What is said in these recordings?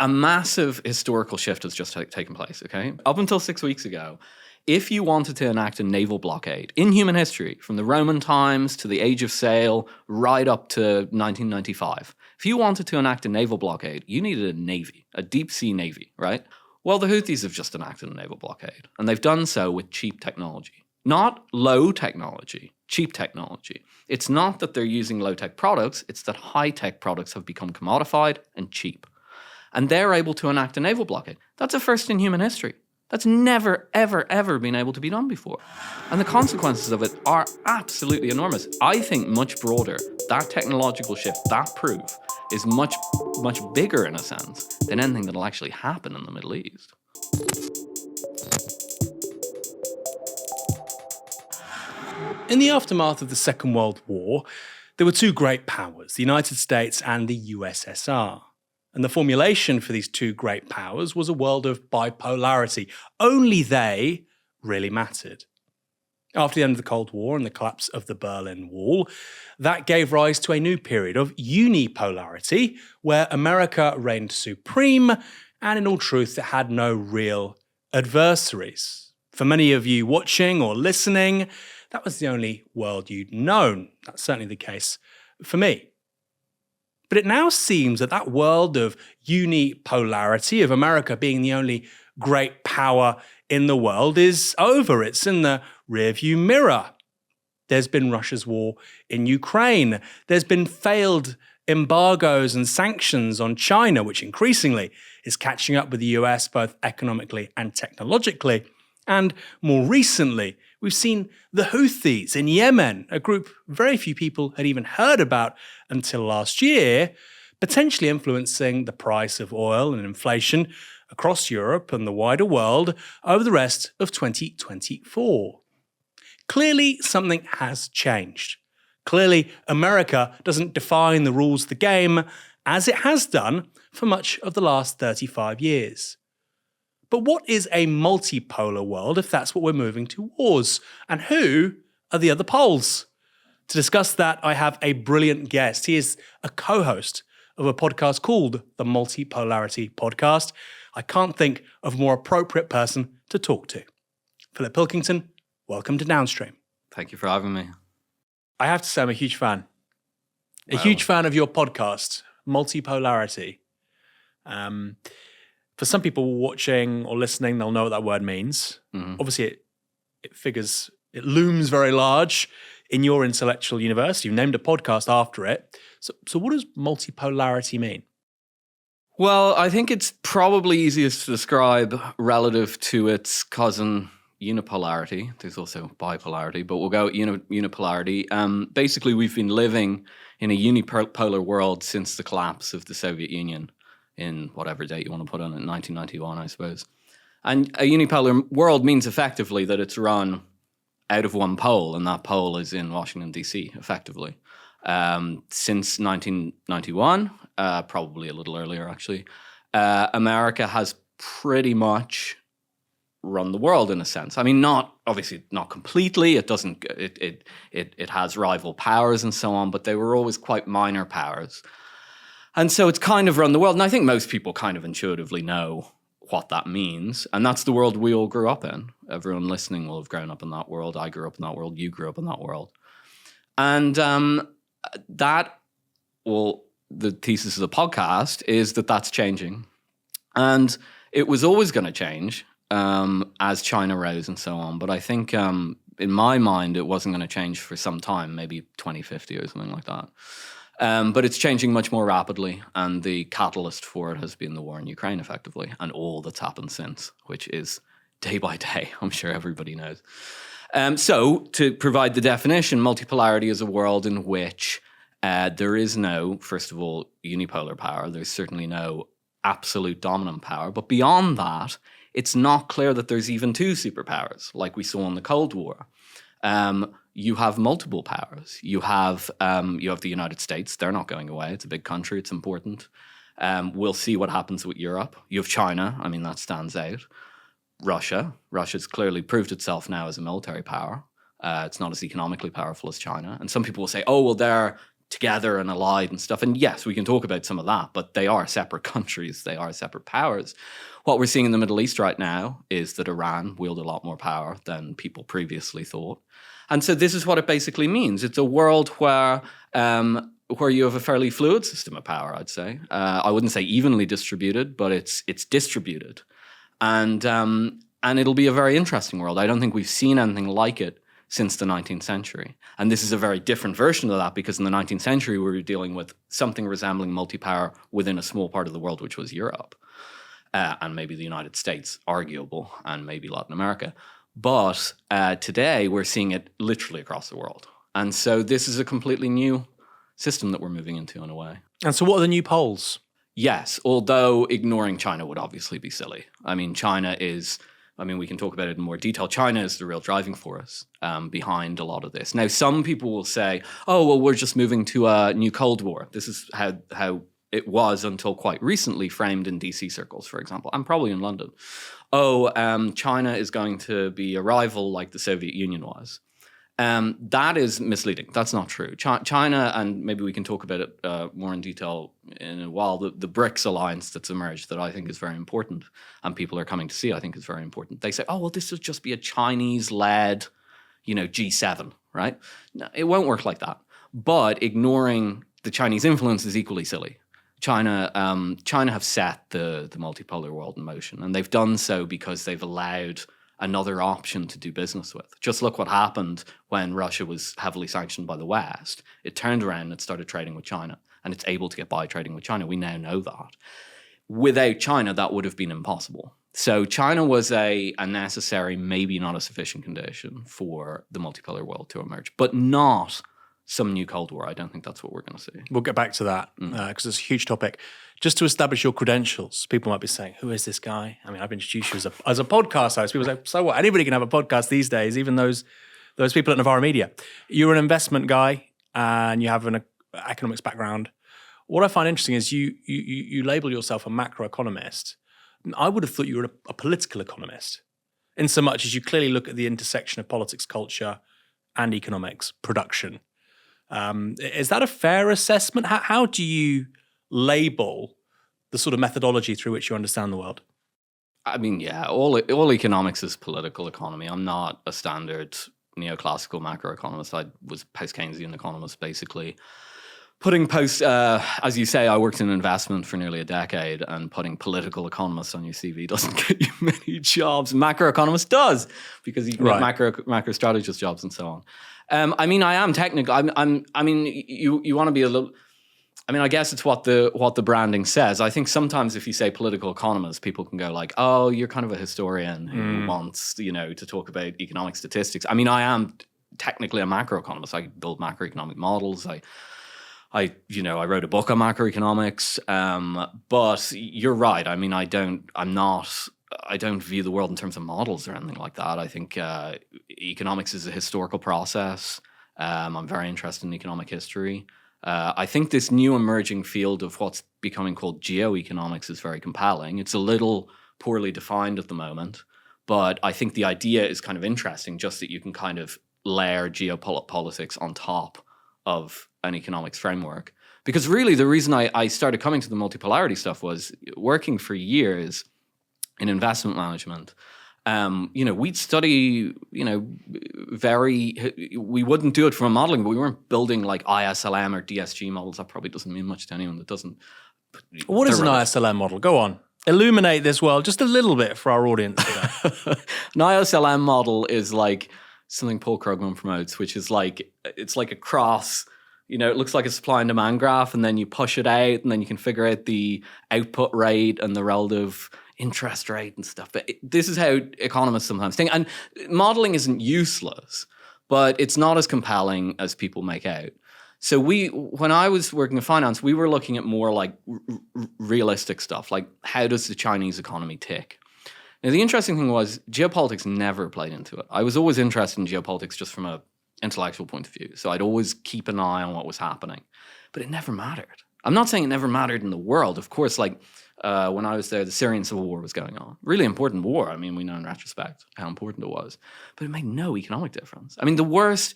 a massive historical shift has just taken place, okay? Up until 6 weeks ago, if you wanted to enact a naval blockade in human history, from the Roman times to the Age of Sail, right up to 1995, if you wanted to enact a naval blockade, you needed a navy, a deep sea navy, right? Well, the Houthis have just enacted a naval blockade, and they've done so with cheap technology. Not low technology, cheap technology. It's not that they're using low-tech products, it's that high-tech products have become commodified and cheap. And they're able to enact a naval blockade. That's a first in human history. That's never, ever, ever been able to be done before. And the consequences of it are absolutely enormous. I think much broader. That technological shift, that proof, is much, much bigger in a sense than anything that'll actually happen in the Middle East. In the aftermath of the Second World War, there were two great powers, the United States and the USSR. And the formulation for these two great powers was a world of bipolarity. Only they really mattered. After the end of the Cold War and the collapse of the Berlin Wall, that gave rise to a new period of unipolarity, where America reigned supreme, and in all truth, it had no real adversaries. For many of you watching or listening, that was the only world you'd known. That's certainly the case for me. But it now seems that that world of unipolarity, of America being the only great power in the world, is over. It's in the rearview mirror. There's been Russia's war in Ukraine. There's been failed embargoes and sanctions on China, which increasingly is catching up with the US both economically and technologically. And more recently, we've seen the Houthis in Yemen, a group very few people had even heard about until last year, potentially influencing the price of oil and inflation across Europe and the wider world over the rest of 2024. Clearly, something has changed. Clearly, America doesn't define the rules of the game as it has done for much of the last 35 years. But what is a multipolar world if that's what we're moving towards? And who are the other poles? To discuss that, I have a brilliant guest. He is a co-host of a podcast called the Multipolarity Podcast. I can't think of a more appropriate person to talk to. Philip Pilkington, welcome to Downstream. Thank you for having me. I have to say I'm a huge fan. A huge fan of your podcast, Multipolarity. For some people watching or listening, they'll know what that word means. Mm-hmm. Obviously, it looms very large in your intellectual universe. You've named a podcast after it. So what does multipolarity mean? Well, I think it's probably easiest to describe relative to its cousin unipolarity. There's also bipolarity, but we'll go with unipolarity. Basically, we've been living in a unipolar world since the collapse of the Soviet Union in whatever date you want to put on it, 1991, I suppose. And a unipolar world means effectively that it's run out of one pole, and that pole is in Washington, D.C., effectively. Since 1991, probably a little earlier, actually, America has pretty much run the world in a sense. I mean, obviously not completely. It doesn't. It has rival powers and so on, but they were always quite minor powers. And so it's kind of run the world. And I think most people kind of intuitively know what that means. And that's the world we all grew up in. Everyone listening will have grown up in that world. I grew up in that world. You grew up in that world. And the thesis of the podcast is that that's changing. And it was always going to change as China rose and so on. But I think in my mind, it wasn't going to change for some time, maybe 2050 or something like that. But it's changing much more rapidly, and the catalyst for it has been the war in Ukraine, effectively, and all that's happened since, which is day by day, I'm sure everybody knows. So, to provide the definition, multipolarity is a world in which there is no, first of all, unipolar power. There's certainly no absolute dominant power. But beyond that, it's not clear that there's even two superpowers, like we saw in the Cold War. You have multiple powers. You have the United States. They're not going away. It's a big country. It's important. We'll see what happens with Europe. You have China. I mean, that stands out. Russia's clearly proved itself now as a military power. It's not as economically powerful as China. And some people will say, oh, well, they're together and allied and stuff. And yes, we can talk about some of that, but they are separate countries. They are separate powers. What we're seeing in the Middle East right now is that Iran wield a lot more power than people previously thought. And so this is what it basically means. It's a world where you have a fairly fluid system of power, I'd say. I wouldn't say evenly distributed, but it's distributed. And it'll be a very interesting world. I don't think we've seen anything like it since the 19th century. And this is a very different version of that, because in the 19th century, we were dealing with something resembling multi-power within a small part of the world, which was Europe, and maybe the United States, arguable, and maybe Latin America. But today, we're seeing it literally across the world. And so this is a completely new system that we're moving into in a way. And so what are the new poles? Yes, although ignoring China would obviously be silly. I mean, we can talk about it in more detail. China is the real driving force behind a lot of this. Now, some people will say, oh, well, we're just moving to a new Cold War. This is how it was until quite recently framed in DC circles, for example, and probably in London. China is going to be a rival like the Soviet Union was. That is misleading. That's not true. China, and maybe we can talk about it more in detail in a while, the BRICS alliance that's emerged that I think is very important and people are coming to see, I think is very important. They say, oh, well, this will just be a Chinese-led, G7, right? No, it won't work like that. But ignoring the Chinese influence is equally silly. China have set the multipolar world in motion, and they've done so because they've allowed another option to do business with. Just look what happened when Russia was heavily sanctioned by the West. It turned around and it started trading with China, and it's able to get by trading with China. We now know that. Without China, that would have been impossible. So China was a necessary, maybe not a sufficient condition for the multipolar world to emerge, but not some new Cold War. I don't think that's what we're going to see. We'll get back to that because it's a huge topic. Just to establish your credentials, people might be saying, who is this guy? I mean, I've introduced you as a podcast host. People say, so what? Anybody can have a podcast these days, even those people at Novara Media. You're an investment guy and you have an economics background. What I find interesting is you label yourself a macroeconomist. I would have thought you were a political economist, in so much as you clearly look at the intersection of politics, culture, and economics, production. Is that a fair assessment? How do you label the sort of methodology through which you understand the world? I mean, yeah, all economics is political economy. I'm not a standard neoclassical macroeconomist. I was post-Keynesian economist, basically. As you say, I worked in investment for nearly a decade, and putting political economist on your CV doesn't get you many jobs. Macroeconomist does, because you can get macro strategist jobs and so on. I am technical. You want to be a little. I guess it's what the branding says. I think sometimes if you say political economist, people can go like, "Oh, you're kind of a historian who wants, to talk about economic statistics." I am technically a macroeconomist. I build macroeconomic models. I wrote a book on macroeconomics. But you're right. I don't view the world in terms of models or anything like that. I think economics is a historical process. I'm very interested in economic history. I think this new emerging field of what's becoming called geoeconomics is very compelling. It's a little poorly defined at the moment, but I think the idea is kind of interesting, just that you can kind of layer geopolitics on top of an economics framework. Because really the reason I started coming to the multipolarity stuff was working for years in investment management. We'd study, we wouldn't do it from a modeling, but we weren't building like ISLM or DSG models. That probably doesn't mean much to anyone that doesn't. What is an ISLM model? Go on. Illuminate this world just a little bit for our audience today. An ISLM model is like something Paul Krugman promotes, which is like, it's like a cross. It looks like a supply and demand graph, and then you push it out, and then you can figure out the output rate and the relative interest rate and stuff. But this is how economists sometimes think. And modeling isn't useless, but it's not as compelling as people make out. So when I was working in finance, we were looking at more like realistic stuff, like how does the Chinese economy tick? Now, the interesting thing was geopolitics never played into it. I was always interested in geopolitics just from a intellectual point of view. So I'd always keep an eye on what was happening, but it never mattered. I'm not saying it never mattered in the world. Of course, when I was there, the Syrian civil war was going on. Really important war. We know in retrospect how important it was, but it made no economic difference. The worst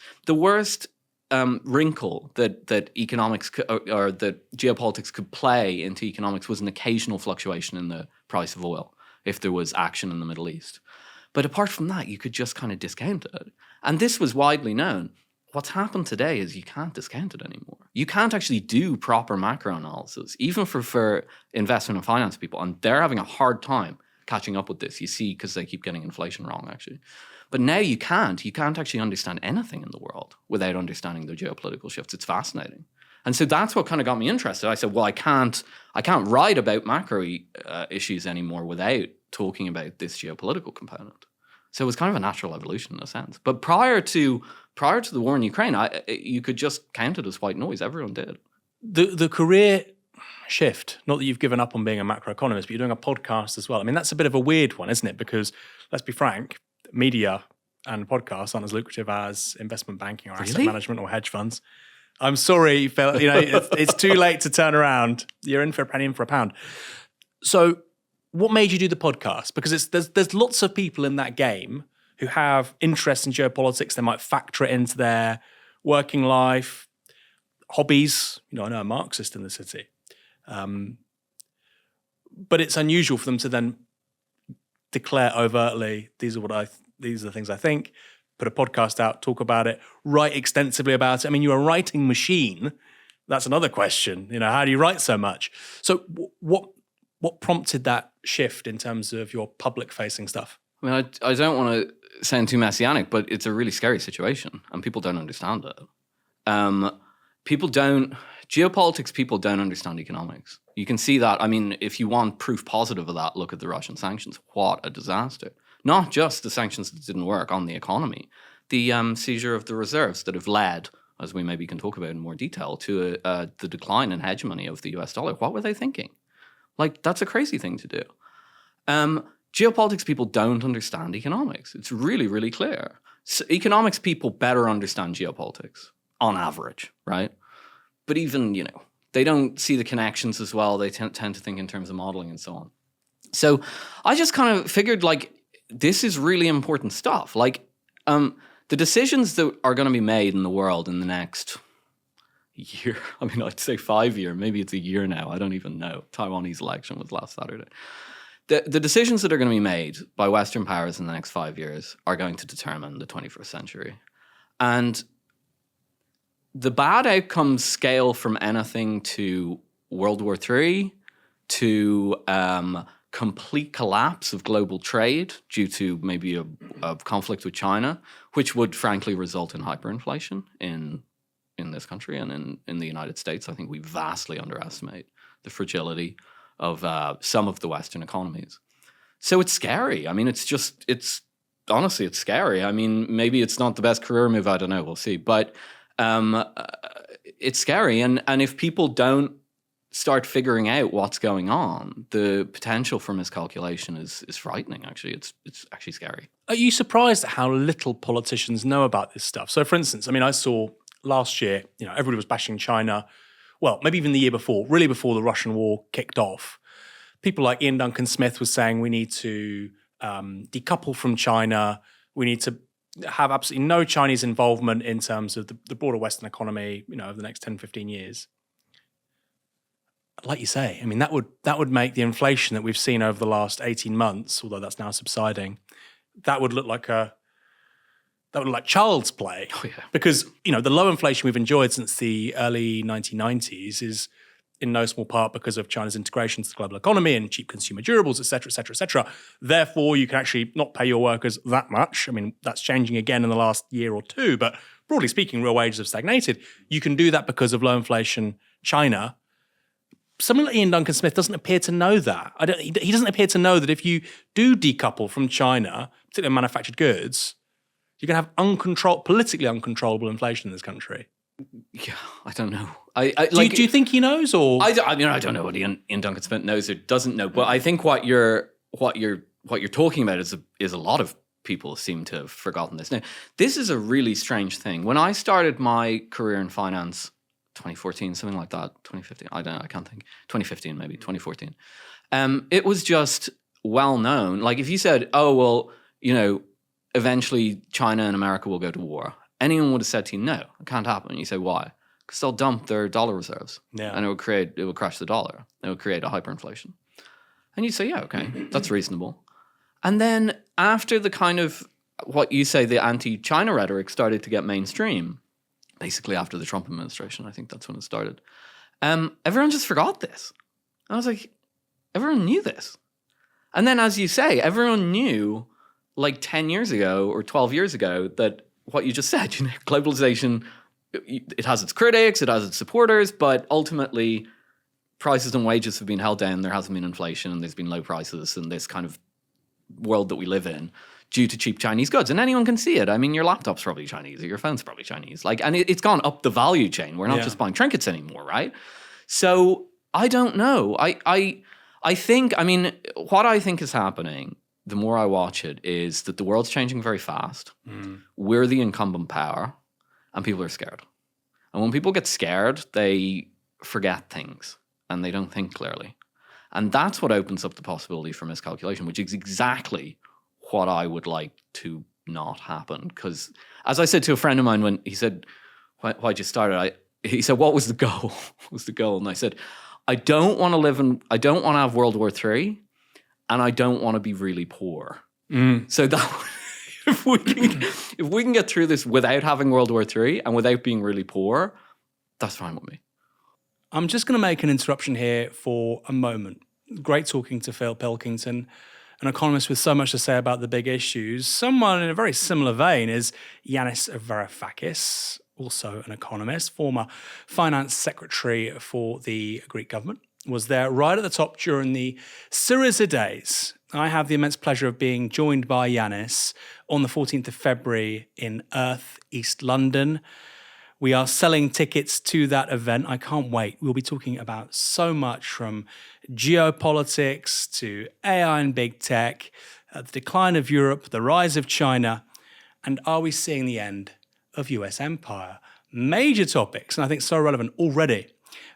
wrinkle that economics or that geopolitics could play into economics was an occasional fluctuation in the price of oil if there was action in the Middle East. But apart from that, you could just kind of discount it. And this was widely known. What's happened today is you can't discount it anymore. You can't actually do proper macro analysis, even for investment and finance people. And they're having a hard time catching up with this, you see, because they keep getting inflation wrong, actually. But now you can't. You can't actually understand anything in the world without understanding the geopolitical shifts. It's fascinating. And so that's what kind of got me interested. I said, well, I can't write about macro issues anymore without talking about this geopolitical component. So it was kind of a natural evolution in a sense. But prior to the war in Ukraine, you could just count it as white noise. Everyone did. The career shift, not that you've given up on being a macroeconomist, but you're doing a podcast as well. I mean, that's a bit of a weird one, isn't it? Because let's be frank, media and podcasts aren't as lucrative as investment banking or asset management or hedge funds. I'm sorry, Phil. It's too late to turn around. You're in for a penny, in for a pound. So what made you do the podcast? Because there's lots of people in that game who have interest in geopolitics. They might factor it into their working life, hobbies. I know a Marxist in the city. But it's unusual for them to then declare overtly, these are the things I think, put a podcast out, talk about it, write extensively about it. I mean, you're a writing machine. That's another question. How do you write so much? So what prompted that shift in terms of your public-facing stuff? I mean, I don't want to sound too messianic, but it's a really scary situation, and people don't understand it. Geopolitics people don't understand economics. You can see that. I mean, if you want proof positive of that, look at the Russian sanctions. What a disaster. Not just the sanctions that didn't work on the economy, the seizure of the reserves that have led, as we maybe can talk about in more detail, to the decline in hegemony of the US dollar. What were they thinking? That's a crazy thing to do. Geopolitics people don't understand economics. It's really, really clear. So economics people better understand geopolitics, on average, right? But even, they don't see the connections as well. They tend to think in terms of modeling and so on. So I just kind of figured, this is really important stuff. The decisions that are going to be made in the world in the next year, I mean, I'd say 5 years, maybe it's a year now, I don't even know. Taiwanese election was last Saturday. The decisions that are going to be made by Western powers in the next 5 years are going to determine the 21st century. And the bad outcomes scale from anything to World War III to complete collapse of global trade due to maybe a conflict with China, which would frankly result in hyperinflation in this country and in the United States. I think we vastly underestimate the fragility of some of the Western economies. So it's scary. I mean, honestly, it's scary. I mean, maybe it's not the best career move, I don't know, we'll see. But it's scary. And if people don't start figuring out what's going on, the potential for miscalculation is frightening, actually. It's actually scary. Are you surprised at how little politicians know about this stuff? So, for instance, I mean, I saw last year, everybody was bashing China. Well, maybe even the year before, really before the Russian war kicked off. People like Ian Duncan Smith was saying we need to decouple from China. We need to have absolutely no Chinese involvement in terms of the broader Western economy, over the next 10, 15 years. Like you say, I mean, that would make the inflation that we've seen over the last 18 months, although that's now subsiding, that would look like child's play. Oh, yeah. Because, the low inflation we've enjoyed since the early 1990s is in no small part because of China's integration to the global economy and cheap consumer durables, et cetera, et cetera, et cetera. Therefore, you can actually not pay your workers that much. I mean, that's changing again in the last year or two, but broadly speaking, real wages have stagnated. You can do that because of low inflation China. Someone like Ian Duncan Smith doesn't appear to know that. He doesn't appear to know that if you do decouple from China, particularly manufactured goods, you're going to have politically uncontrollable inflation in this country. Yeah, I don't know. Do you think he knows, or I don't know what Ian Duncan Smith knows or doesn't know. But I think what you're talking about is a lot of people seem to have forgotten this. Now, this is a really strange thing. When I started my career in finance, 2014, something like that, 2015. I don't know. I can't think. 2015, maybe 2014. It was just well known. Like if you said, "Oh well, eventually China and America will go to war," anyone would have said to you, no, it can't happen. And you say, why? Because they'll dump their dollar reserves. Yeah. And it would crash the dollar. It would create a hyperinflation. And you say, yeah, okay, that's reasonable. And then after the kind of, what you say, the anti-China rhetoric started to get mainstream, basically after the Trump administration, I think that's when it started, everyone just forgot this. And I was like, everyone knew this. And then, as you say, everyone knew like 10 years ago or 12 years ago that what you just said, globalization, it has its critics, it has its supporters, but ultimately prices and wages have been held down. There hasn't been inflation and there's been low prices in this kind of world that we live in due to cheap Chinese goods. And anyone can see it. I mean, your laptop's probably Chinese or your phone's probably Chinese. And it's gone up the value chain. We're not just buying trinkets anymore, right? So I don't know. I think, what I think is happening, the more I watch it, is that the world's changing very fast. We're the incumbent power and people are scared. And when people get scared, they forget things and they don't think clearly. And that's what opens up the possibility for miscalculation, which is exactly what I would like to not happen. Because as I said to a friend of mine when he said, why'd you start it? He said, what was the goal? What was the goal? And I said, I don't want to have World War III, and I don't want to be really poor. So that if we can get through this without having World War III and without being really poor, that's fine with me. I'm just going to make an interruption here for a moment. Great talking to Phil Pilkington, an economist with so much to say about the big issues. Someone in a very similar vein is Yanis Varoufakis, also an economist, former finance secretary for the Greek government, was there right at the top during the Syriza days. I have the immense pleasure of being joined by Yanis on the 14th of February in Earth, East London. We are selling tickets to that event. I can't wait. We'll be talking about so much, from geopolitics to AI and big tech, the decline of Europe, the rise of China, and are we seeing the end of US empire? Major topics, and I think so relevant already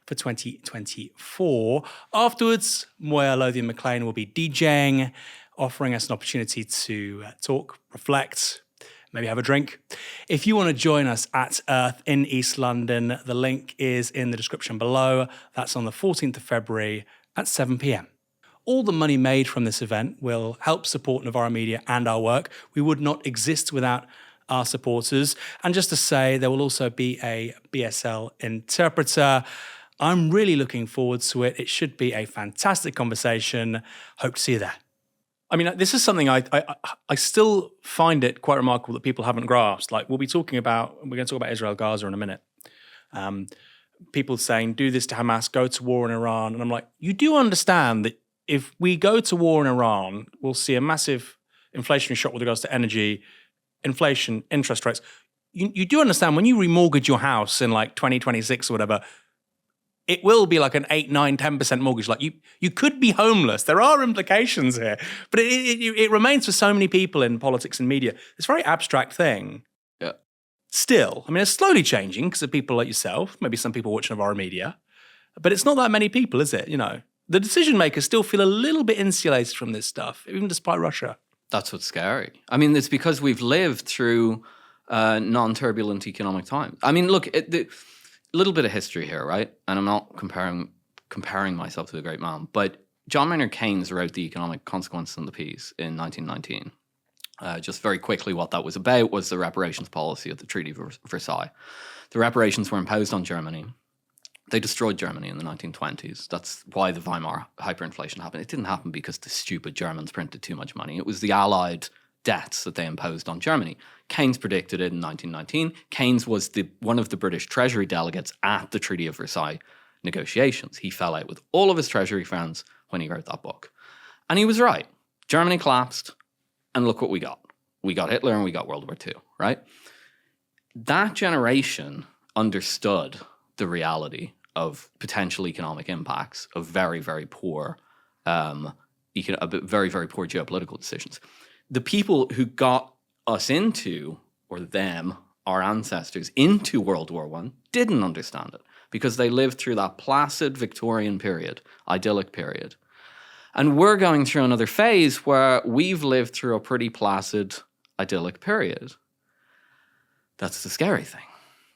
for 2024. Afterwards, Moya Lothian-McLean will be DJing, offering us an opportunity to talk, reflect, maybe have a drink. If you want to join us at Earth in East London, the link is in the description below. That's on the 14th of February at 7 p.m. All the money made from this event will help support Novara Media and our work. We would not exist without our supporters. And just to say, there will also be a BSL interpreter. I'm really looking forward to it. It should be a fantastic conversation. Hope to see you there. I mean, this is something I still find it quite remarkable that people haven't grasped. Like, we're going to talk about Israel, Gaza in a minute. People saying, do this to Hamas, go to war in Iran. And I'm like, you do understand that if we go to war in Iran, we'll see a massive inflationary shock with regards to energy, inflation, interest rates. You do understand when you remortgage your house in like 2026 or whatever, it will be like an 8, 9, 10% mortgage. Like you could be homeless. There are implications here. But it remains for so many people in politics and media, this very abstract thing. Yeah. Still, I mean, it's slowly changing because of people like yourself, maybe some people watching Novara Media. But it's not that many people, is it? The decision makers still feel a little bit insulated from this stuff, even despite Russia. That's what's scary. I mean, it's because we've lived through non-turbulent economic times. I mean, look, little bit of history here, right? And I'm not comparing myself to a great man, but John Maynard Keynes wrote The Economic Consequences and the Peace in 1919. Just very quickly, what that was about was the reparations policy of the Treaty of Versailles. The reparations were imposed on Germany. They destroyed Germany in the 1920s. That's why the Weimar hyperinflation happened. It didn't happen because the stupid Germans printed too much money. It was the Allied debts that they imposed on Germany. Keynes predicted it in 1919. Keynes was one of the British Treasury delegates at the Treaty of Versailles negotiations. He fell out with all of his Treasury friends when he wrote that book. And he was right. Germany collapsed, and look what we got. We got Hitler and we got World War II, right? That generation understood the reality of potential economic impacts of very, very poor, very, very poor geopolitical decisions. The people who got us into, or them, our ancestors, into World War I didn't understand it because they lived through that placid Victorian period, idyllic period. And we're going through another phase where we've lived through a pretty placid, idyllic period. That's the scary thing.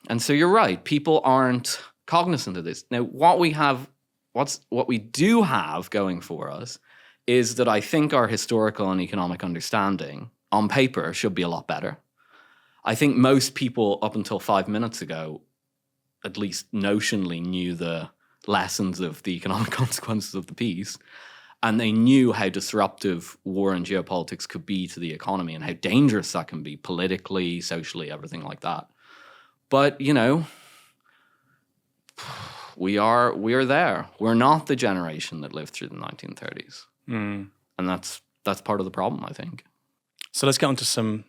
And so you're right. People aren't cognizant of this. Now, what we do have going for us is that I think our historical and economic understanding on paper should be a lot better. I think most people up until 5 minutes ago, at least notionally, knew the lessons of the economic consequences of the peace. And they knew how disruptive war and geopolitics could be to the economy and how dangerous that can be politically, socially, everything like that. But, you know, we are there. We're not the generation that lived through the 1930s. And that's part of the problem, I think. So let's get on to some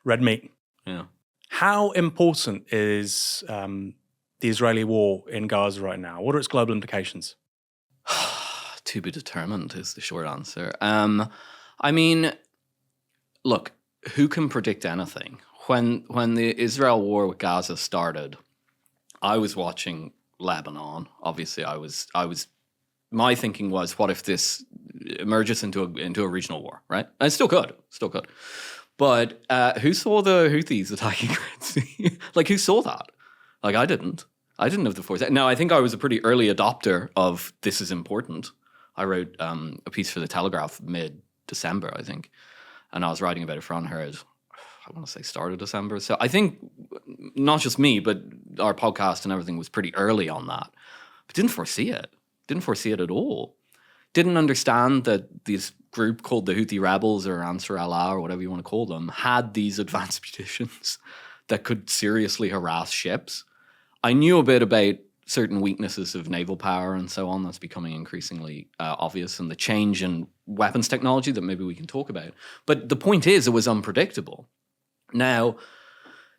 red meat. Yeah. How important is the Israeli war in Gaza right now? What are its global implications? To be determined is the short answer. I mean, look, who can predict anything? When the Israel war with Gaza started, I was watching Lebanon. Obviously, I was. My thinking was, what if this emerges into a regional war, right? And it still could. But who saw the Houthis attacking Red Sea? Like, who saw that? Like, I didn't have the foresight. Now, I think I was a pretty early adopter of this is important. I wrote a piece for The Telegraph mid-December, I think. And I was writing about it for Unheard, I want to say start of December. So I think not just me, but our podcast and everything was pretty early on that. But didn't foresee it. Didn't foresee it at all. Didn't understand that this group called the Houthi rebels or Ansar Allah or whatever you want to call them had these advanced munitions that could seriously harass ships. I knew a bit about certain weaknesses of naval power and so on. That's becoming increasingly obvious, and the change in weapons technology that maybe we can talk about. But the point is, it was unpredictable. Now,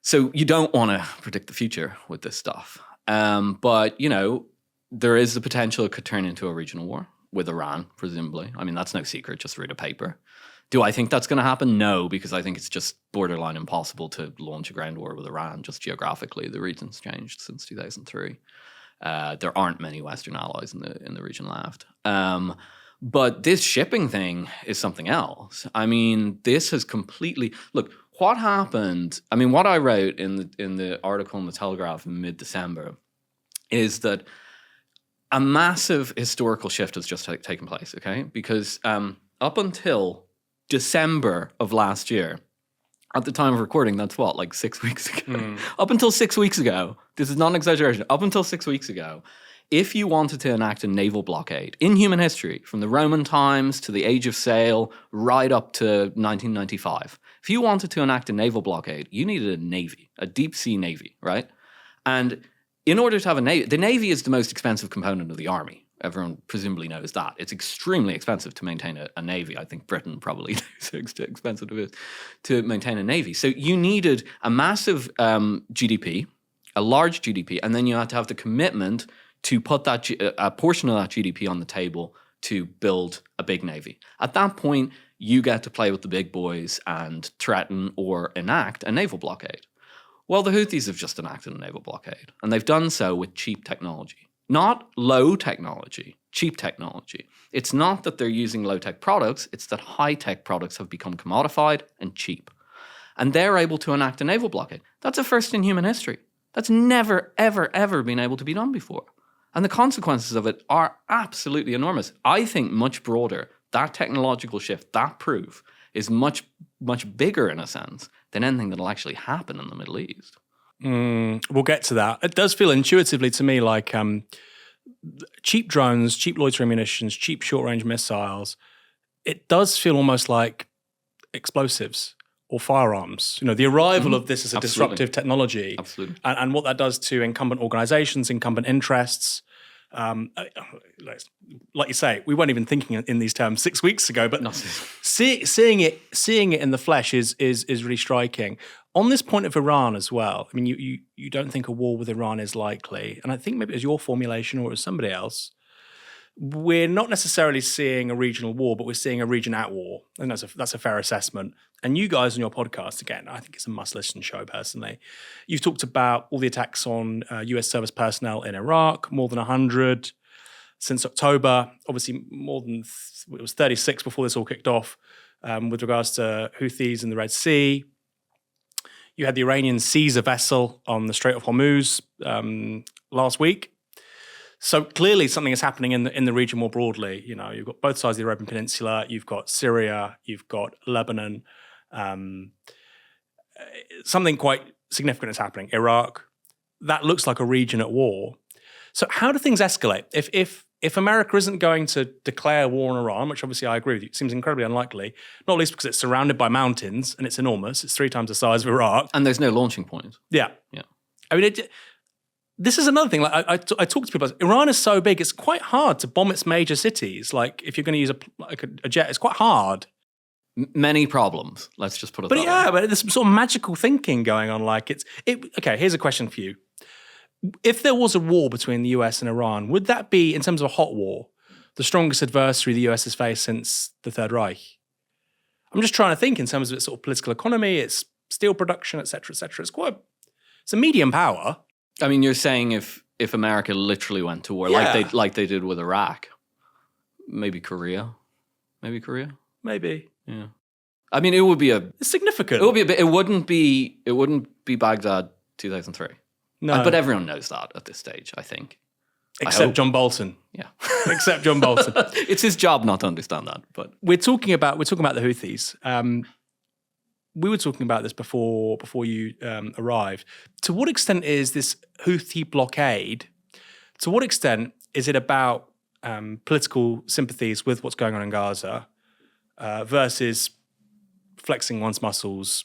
so you don't want to predict the future with this stuff. But, you know, there is the potential it could turn into a regional war with Iran, presumably. I mean, that's no secret, just read a paper. Do I think that's going to happen? No, because I think it's just borderline impossible to launch a ground war with Iran, just geographically. The region's changed since 2003. There aren't many Western allies in the region left. But this shipping thing is something else. I mean, this has completely... Look, what happened... I mean, what I wrote in the article in The Telegraph in mid-December is that a massive historical shift has just taken place, okay? Because up until December of last year, at the time of recording, that's what, like 6 weeks ago? Up until 6 weeks ago, this is not an exaggeration, up until 6 weeks ago, if you wanted to enact a naval blockade in human history, from the Roman times to the Age of Sail, right up to 1995, if you wanted to enact a naval blockade, you needed a navy, a deep sea navy, right? And in order to have a navy, the navy is the most expensive component of the army. Everyone presumably knows that. It's extremely expensive to maintain a navy. I think Britain probably knows how expensive it is to maintain a navy. So you needed a massive GDP, a large GDP, and then you had to have the commitment to put that a portion of that GDP on the table to build a big navy. At that point, you get to play with the big boys and threaten or enact a naval blockade. Well, the Houthis have just enacted a naval blockade, and they've done so with cheap technology. Not low technology, cheap technology. It's not that they're using low-tech products, it's that high-tech products have become commodified and cheap. And they're able to enact a naval blockade. That's a first in human history. That's never, ever, ever been able to be done before. And the consequences of it are absolutely enormous. I think much broader. That technological shift, that proof, is much, much bigger in a sense than anything that'll actually happen in the Middle East. We'll get to that. It does feel intuitively to me like cheap drones, cheap loitering munitions, cheap short-range missiles. It does feel almost like explosives or firearms. You know, the arrival of this as a disruptive technology. Absolutely. And what that does to incumbent organizations, incumbent interests. Like you say, we weren't even thinking in these terms 6 weeks ago, but seeing it in the flesh is really striking. On this point of Iran as well, I mean, you don't think a war with Iran is likely, and I think maybe it was your formulation or it was somebody else. We're not necessarily seeing a regional war, but we're seeing a region at war, and that's a fair assessment. And you guys on your podcast, again, I think it's a must-listen show personally. You've talked about all the attacks on US service personnel in Iraq, more than 100 since October. Obviously, more than it was 36 before this all kicked off with regards to Houthis in the Red Sea. You had the Iranians seize a vessel on the Strait of Hormuz last week. So clearly something is happening in the region more broadly. You know, you've got both sides of the Arabian Peninsula, you've got Syria, you've got Lebanon. Something quite significant is happening. Iraq, that looks like a region at war. So how do things escalate? If America isn't going to declare war on Iran, which obviously I agree with you, it seems incredibly unlikely, not least because it's surrounded by mountains and it's enormous. It's 3 times the size of Iraq. And there's no launching point. Yeah. I mean, this is another thing. Like I talk to people. Iran is so big; it's quite hard to bomb its major cities. Like if you're going to use a jet, it's quite hard. Many problems. Let's just put it. But that way. but there's some sort of magical thinking going on. Like okay. Here's a question for you: if there was a war between the US and Iran, would that be, in terms of a hot war, the strongest adversary the US has faced since the Third Reich? I'm just trying to think in terms of its sort of political economy, its steel production, et cetera, et cetera. It's a medium power. I mean, you're saying if America literally went to war, like they did with Iraq, maybe Korea. Maybe. Yeah. I mean, it would be It's significant. It would be a bit. It wouldn't be Baghdad 2003. No, but everyone knows that at this stage, I think. Except John Bolton. Yeah. Except John Bolton. It's his job not to understand that. But we're talking about the Houthis. We were talking about this before you arrived. To what extent is this Houthi blockade? To what extent is it about political sympathies with what's going on in Gaza versus flexing one's muscles,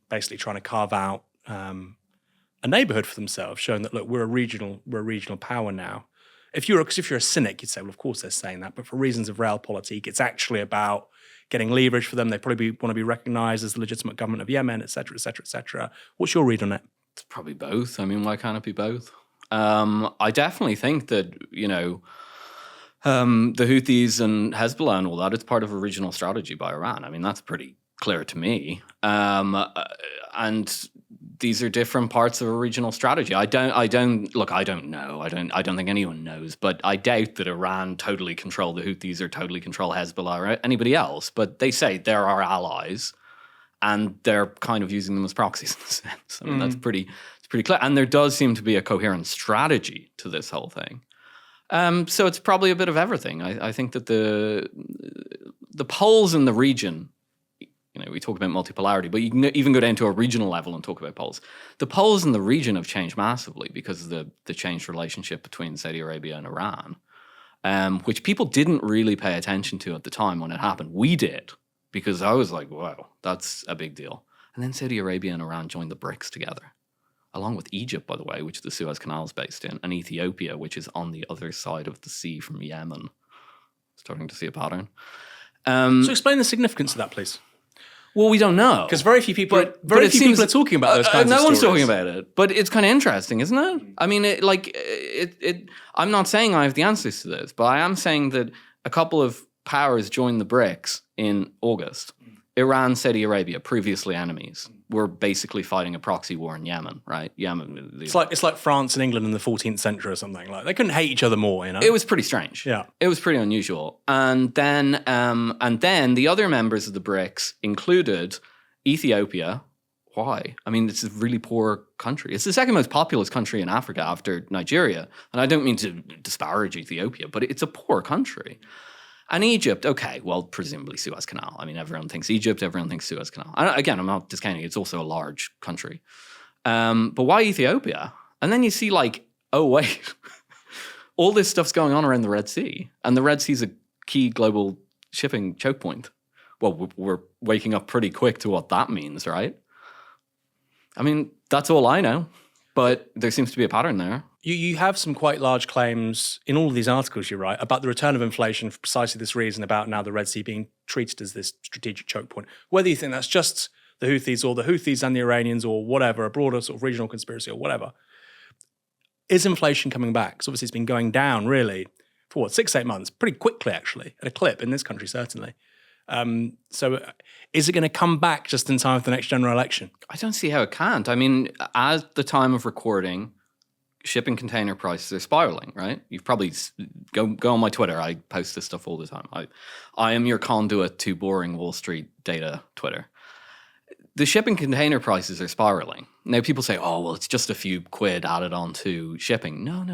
basically trying to carve out a neighborhood for themselves, showing that, look, we're a regional power now. If you're a cynic, you'd say, well, of course they're saying that, but for reasons of realpolitik, it's actually about getting leverage for them. They probably want to be recognized as the legitimate government of Yemen, et cetera, et cetera, et cetera. What's your read on it? It's probably both. I mean, why can't it be both? I definitely think that, the Houthis and Hezbollah and all that, it's part of a regional strategy by Iran. I mean, that's pretty clear to me. And these are different parts of a regional strategy. I don't know. I don't think anyone knows, but I doubt that Iran totally control the Houthis or totally control Hezbollah or anybody else. But they say they're our allies, and they're kind of using them as proxies in a sense. I mean, it's pretty clear. And there does seem to be a coherent strategy to this whole thing. So it's probably a bit of everything. I think that the poles in the region, we talk about multipolarity, but you can even go down to a regional level and talk about poles. The poles in the region have changed massively because of the changed relationship between Saudi Arabia and Iran, which people didn't really pay attention to at the time when it happened. We did, because I was like, wow, that's a big deal. And then Saudi Arabia and Iran joined the BRICS together, along with Egypt, by the way, which the Suez Canal is based in, and Ethiopia, which is on the other side of the sea from Yemen. Starting to see a pattern. So explain the significance of that, please. Well, we don't know. Because very few people are talking about those kinds of stories. No one's talking about it. But it's kind of interesting, isn't it? I mean, I'm not saying I have the answers to this, but I am saying that a couple of powers joined the BRICS in August. Iran, Saudi Arabia, previously enemies, were basically fighting a proxy war in Yemen, right? Yemen. It's like France and England in the 14th century or something. Like they couldn't hate each other more, It was pretty strange. Yeah. It was pretty unusual. And then the other members of the BRICS included Ethiopia. Why? I mean, it's a really poor country. It's the second most populous country in Africa after Nigeria. And I don't mean to disparage Ethiopia, but it's a poor country. And Egypt, okay, well, presumably Suez Canal. I mean, everyone thinks Egypt, everyone thinks Suez Canal. Again, I'm not discounting it. It's also a large country. But why Ethiopia? And then you see oh, wait, all this stuff's going on around the Red Sea. And the Red Sea's a key global shipping choke point. Well, we're waking up pretty quick to what that means, right? I mean, that's all I know. But there seems to be a pattern there. You have some quite large claims in all of these articles you write about the return of inflation for precisely this reason, about now the Red Sea being treated as this strategic choke point. Whether you think that's just the Houthis or the Houthis and the Iranians or whatever, a broader sort of regional conspiracy or whatever, is inflation coming back? Because obviously it's been going down really for 6-8 months, pretty quickly actually, at a clip in this country certainly. So is it going to come back just in time for the next general election? I don't see how it can't. I mean, at the time of recording, shipping container prices are spiraling, right? You've probably go on my Twitter. I post this stuff all the time. I am your conduit to boring Wall Street data Twitter. the shipping container prices are spiraling. Now people say, oh, well, it's just a few quid added on to shipping. No.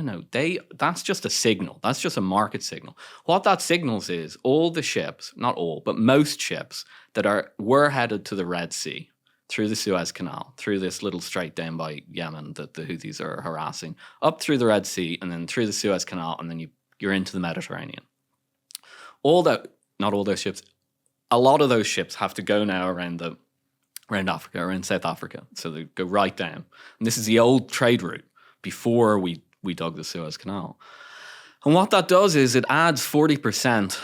That's just a signal. That's just a market signal. What that signals is all the ships, not all, but most ships that were headed to the Red Sea through the Suez Canal, through this little strait down by Yemen that the Houthis are harassing, up through the Red Sea and then through the Suez Canal, and then you're into the Mediterranean. Not all those ships, a lot of those ships have to go now around Africa, around South Africa. So they go right down. And this is the old trade route before we dug the Suez Canal. And what that does is it adds 40%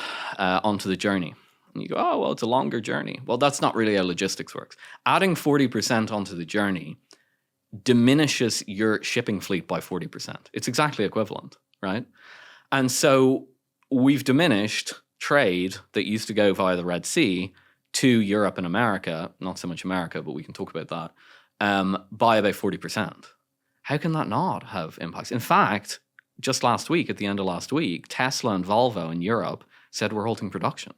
onto the journey. And you go, oh, well, it's a longer journey. Well, that's not really how logistics works. Adding 40% onto the journey diminishes your shipping fleet by 40%. It's exactly equivalent, right? And so we've diminished trade that used to go via the Red Sea to Europe and America, not so much America, but we can talk about that, by about 40%. How can that not have impacts? In fact, just last week, at the end of last week, Tesla and Volvo in Europe said we're halting production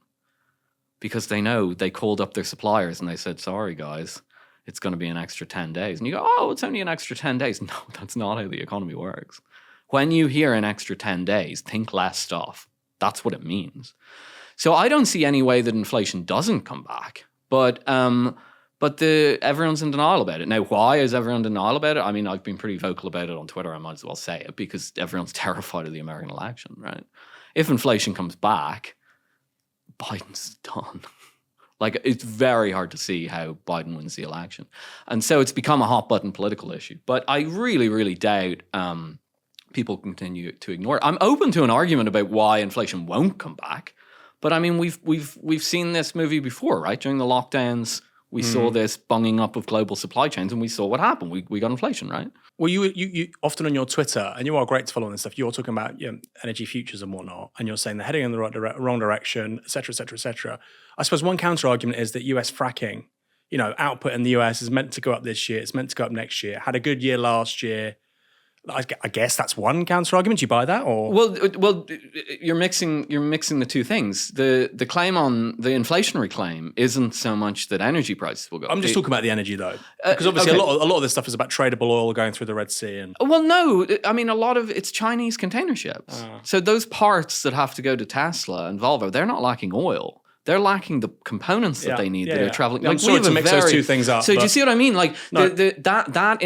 because they know they called up their suppliers and they said, sorry, guys, it's going to be an extra 10 days. And you go, oh, it's only an extra 10 days. No, that's not how the economy works. When you hear an extra 10 days, think less stuff. That's what it means. So I don't see any way that inflation doesn't come back, but everyone's in denial about it. Now, why is everyone in denial about it? I mean, I've been pretty vocal about it on Twitter. I might as well say it because everyone's terrified of the American election, right? If inflation comes back, Biden's done. Like, it's very hard to see how Biden wins the election. And so it's become a hot button political issue. But I really, really doubt people continue to ignore it. I'm open to an argument about why inflation won't come back. But I mean, we've seen this movie before, right? During the lockdowns, we saw this bunging up of global supply chains, and we saw what happened. We got inflation, right? Well, you often on your Twitter, and you are great to follow on this stuff. You're talking about energy futures and whatnot, and you're saying they're heading in the wrong direction, et cetera, et cetera, et cetera. I suppose one counter argument is that US fracking, output in the US is meant to go up this year. It's meant to go up next year. Had a good year last year. I guess that's one counter argument. You buy that, or well, you're mixing the two things. The claim on the inflationary claim isn't so much that energy prices will go up. I'm just talking about the energy though, because obviously a lot of this stuff is about tradable oil going through the Red Sea. And well, no, I mean a lot of it's Chinese container ships. So those parts that have to go to Tesla and Volvo, they're not lacking oil. They're lacking the components that they need that are traveling. I'm sorry to mix those two things up. So do you see what I mean? Like that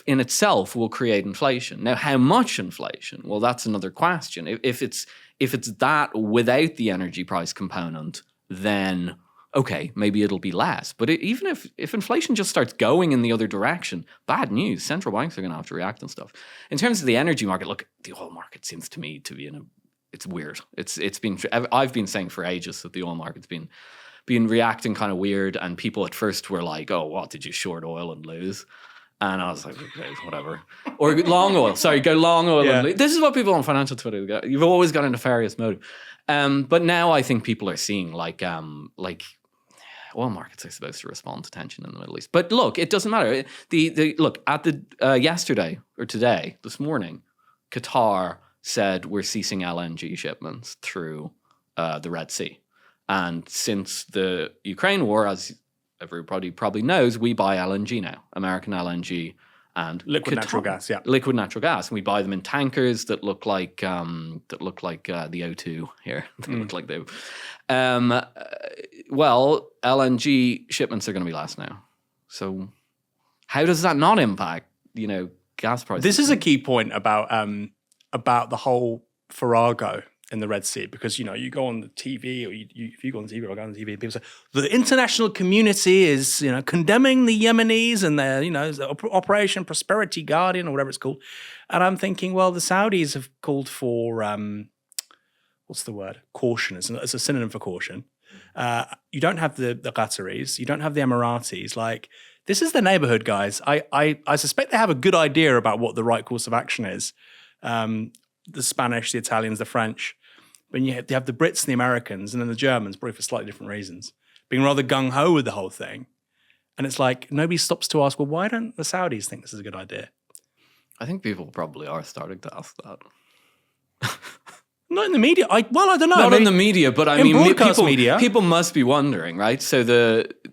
in itself will create inflation. Now, how much inflation? Well, that's another question. If it's that without the energy price component, then okay, maybe it'll be less. But even if inflation just starts going in the other direction, bad news. Central banks are going to have to react and stuff. In terms of the energy market, look, the oil market seems to me to be it's weird. I've been saying for ages that the oil market's been reacting kind of weird, and people at first were like, "Oh, what did you short oil and lose?" And I was like, "Okay, whatever." Or long oil. Sorry, go long oil and lose. This is what people on financial Twitter go. You've always got a nefarious motive. But now I think people are seeing like oil markets are supposed to respond to tension in the Middle East. But look, it doesn't matter. Look at the yesterday or today, this morning, Qatar said we're ceasing LNG shipments through the Red Sea. And since the Ukraine war, as everybody probably knows, we buy LNG now, American LNG and liquid natural gas. Yeah, liquid natural gas, and we buy them in tankers that look like the O2 here. They look like they. Well, LNG shipments are going to be less now. So, how does that not impact gas prices? This is a key point about the whole farrago in the Red Sea, because you go on the TV, or if you go on the TV or I go on the TV, people say the international community is condemning the Yemenis and their Operation Prosperity Guardian or whatever it's called, and I'm thinking, well, the Saudis have called for what's the word? Caution. It's a synonym for caution. You don't have the Qataris, you don't have the Emiratis. Like, this is the neighborhood, guys. I suspect they have a good idea about what the right course of action is. The Spanish, the Italians, the French. But you have the Brits and the Americans, and then the Germans, probably for slightly different reasons, being rather gung-ho with the whole thing. And it's like, nobody stops to ask, well, why don't the Saudis think this is a good idea? I think people probably are starting to ask that. Not in the media. I don't know. Not in the media, but I mean, broadcast media. People must be wondering, right? So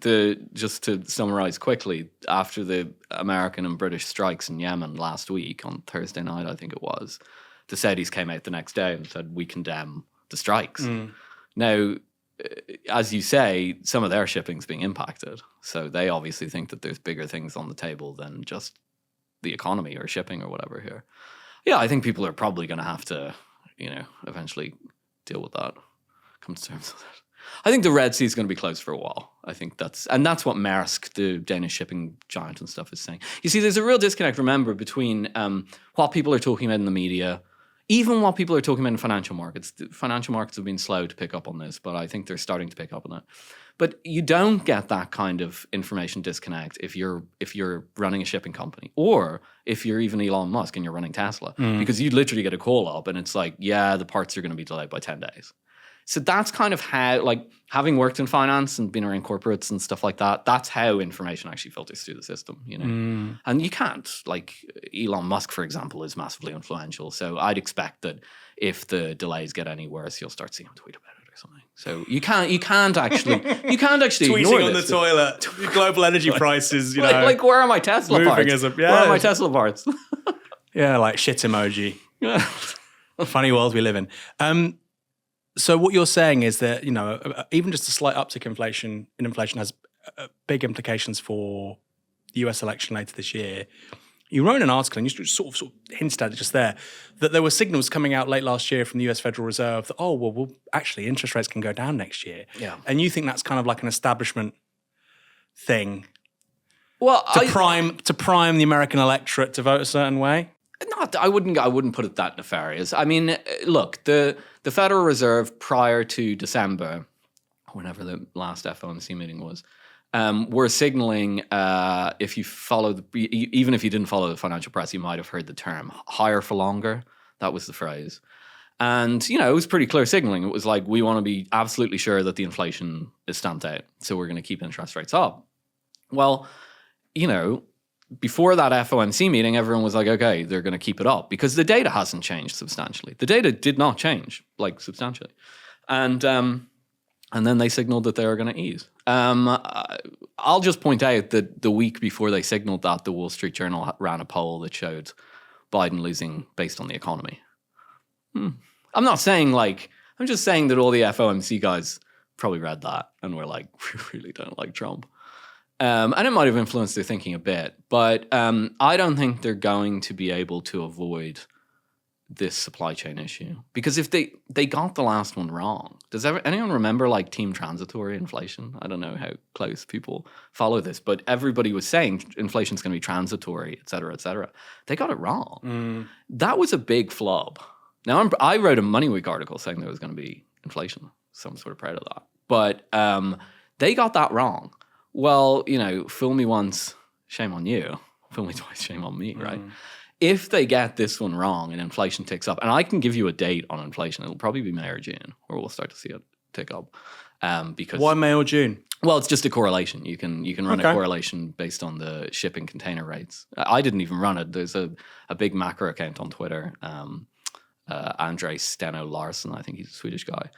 just to summarize quickly, after the American and British strikes in Yemen last week on Thursday night, I think it was, the Saudis came out the next day and said, we condemn the strikes. Now, as you say, some of their shipping's being impacted. So they obviously think that there's bigger things on the table than just the economy or shipping or whatever here. Yeah, I think people are probably going to have to, eventually deal with that, come to terms with it. I think the Red Sea is going to be closed for a while. I think that's what Maersk, the Danish shipping giant and stuff, is saying. You see, there's a real disconnect, remember, between what people are talking about in the media, even what people are talking about in financial markets. The financial markets have been slow to pick up on this, but I think they're starting to pick up on it. But you don't get that kind of information disconnect if you're running a shipping company, or if you're even Elon Musk and you're running Tesla, because you literally get a call up and it's like, yeah, the parts are going to be delayed by 10 days. So that's kind of how, like, having worked in finance and been around corporates and stuff like that, that's how information actually filters through the system, And you can't, like, Elon Musk, for example, is massively influential. So I'd expect that if the delays get any worse, you'll start seeing him tweet about it or something. So you can't actually tweeting ignore on this. the toilet, global energy prices, like where are my Tesla moving parts? Where are my Tesla parts? Yeah, like shit emoji. Funny world we live in. So what you're saying is that, even just a slight uptick in inflation has big implications for the US election later this year. You wrote an article, and you sort of hinted at it just there, that there were signals coming out late last year from the US Federal Reserve that, actually interest rates can go down next year. Yeah. And you think that's kind of like an establishment thing Well, to prime the American electorate to vote a certain way? I wouldn't put it that nefarious. I mean, look, the Federal Reserve prior to December, whenever the last FOMC meeting was, were signaling, if you follow even if you didn't follow the financial press, you might have heard the term higher for longer. That was the phrase. And, it was pretty clear signaling. It was like, we want to be absolutely sure that the inflation is stamped out. So we're going to keep interest rates up. Well, before that FOMC meeting, everyone was like, okay, they're going to keep it up because the data hasn't changed substantially. The data did not change, substantially. And then they signaled that they were going to ease. I'll just point out that the week before they signaled that, the Wall Street Journal ran a poll that showed Biden losing based on the economy. I'm not saying I'm just saying that all the FOMC guys probably read that and were like, we really don't like Trump. And it might have influenced their thinking a bit, but I don't think they're going to be able to avoid this supply chain issue. Because if they got the last one wrong, does anyone remember team transitory inflation? I don't know how close people follow this, but everybody was saying inflation's going to be transitory, et cetera, et cetera. They got it wrong. That was a big flub. Now, I wrote a Money Week article saying there was going to be inflation, so I'm sort of proud of that. But they got that wrong. Well, fool me once, shame on you. Fool me twice, shame on me, right? If they get this one wrong and inflation ticks up, and I can give you a date on inflation, it'll probably be May or June, where we'll start to see it tick up. Because why May or June? Well, it's just a correlation. You can run a correlation based on the shipping container rates. I didn't even run it. There's a big macro account on Twitter, Andre Steno Larsen, I think he's a Swedish guy.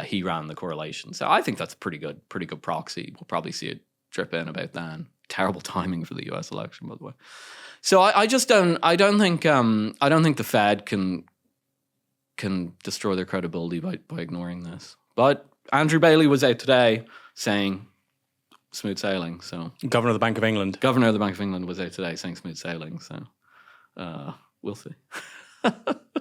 He ran the correlation. So I think that's a pretty good proxy. We'll probably see it drip in about then. Terrible timing for the US election, by the way. So I don't think the Fed can destroy their credibility by ignoring this. But Andrew Bailey was out today saying smooth sailing. So Governor of the Bank of England. Governor of the Bank of England was out today saying smooth sailing. So we'll see.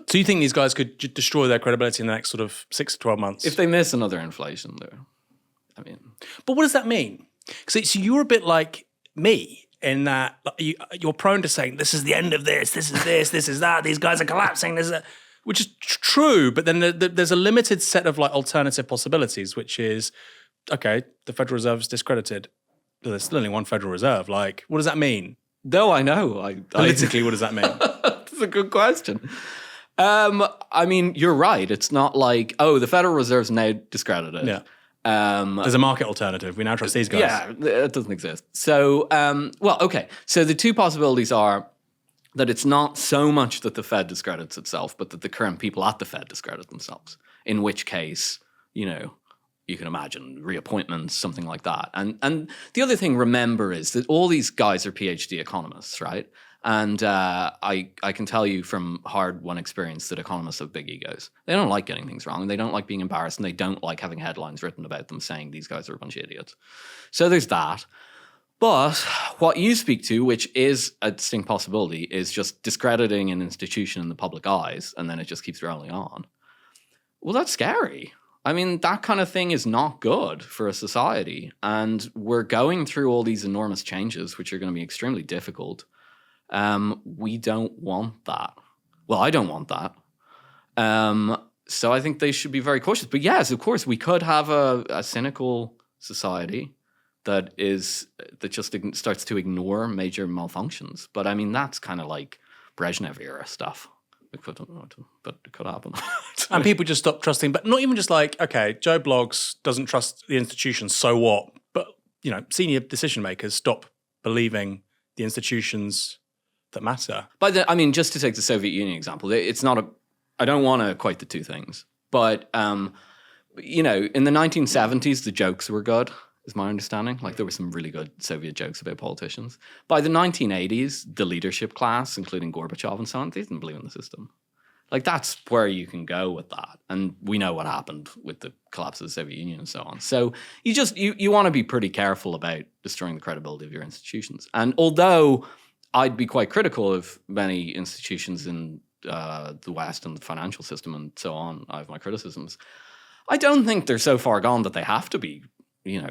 So you think these guys could destroy their credibility in the next sort of 6 to 12 months? If they miss another inflation, though. But what does that mean? So you're a bit like me in that you're prone to saying, this is the end of this is that, these guys are collapsing, which is true, but then there's a limited set of alternative possibilities, which is, okay, the Federal Reserve's discredited. But there's still only one Federal Reserve. What does that mean? No, I know. Politically, what does that mean? That's a good question. You're right. It's not like, the Federal Reserve's now discredited. Yeah. There's a market alternative. We now trust these guys. Yeah, it doesn't exist. So, okay. So the two possibilities are that it's not so much that the Fed discredits itself, but that the current people at the Fed discredit themselves. In which case, you can imagine, reappointments, something like that. And the other thing, remember, is that all these guys are PhD economists, right? And I can tell you from hard-won experience that economists have big egos. They don't like getting things wrong. They don't like being embarrassed, and they don't like having headlines written about them saying these guys are a bunch of idiots. So there's that. But what you speak to, which is a distinct possibility, is just discrediting an institution in the public eyes, and then it just keeps rolling on. Well, that's scary. I mean, that kind of thing is not good for a society. And we're going through all these enormous changes, which are going to be extremely difficult. We don't want that. Well, I don't want that. So I think they should be very cautious. But yes, of course, we could have a cynical society that just starts to ignore major malfunctions. But I mean, that's kind of like Brezhnev era stuff. But it could happen. And people just stop trusting, but not even just like, okay, Joe Bloggs doesn't trust the institutions, so what? But, senior decision makers stop believing the institutions that matter. Just to take the Soviet Union example, it's not I don't want to equate the two things, but, in the 1970s, the jokes were good, is my understanding. Like, there were some really good Soviet jokes about politicians. By the 1980s, the leadership class, including Gorbachev and so on, they didn't believe in the system. Like, that's where you can go with that. And we know what happened with the collapse of the Soviet Union and so on. So you want to be pretty careful about destroying the credibility of your institutions. And although I'd be quite critical of many institutions in the West and the financial system and so on, I have my criticisms, I don't think they're so far gone that they have to be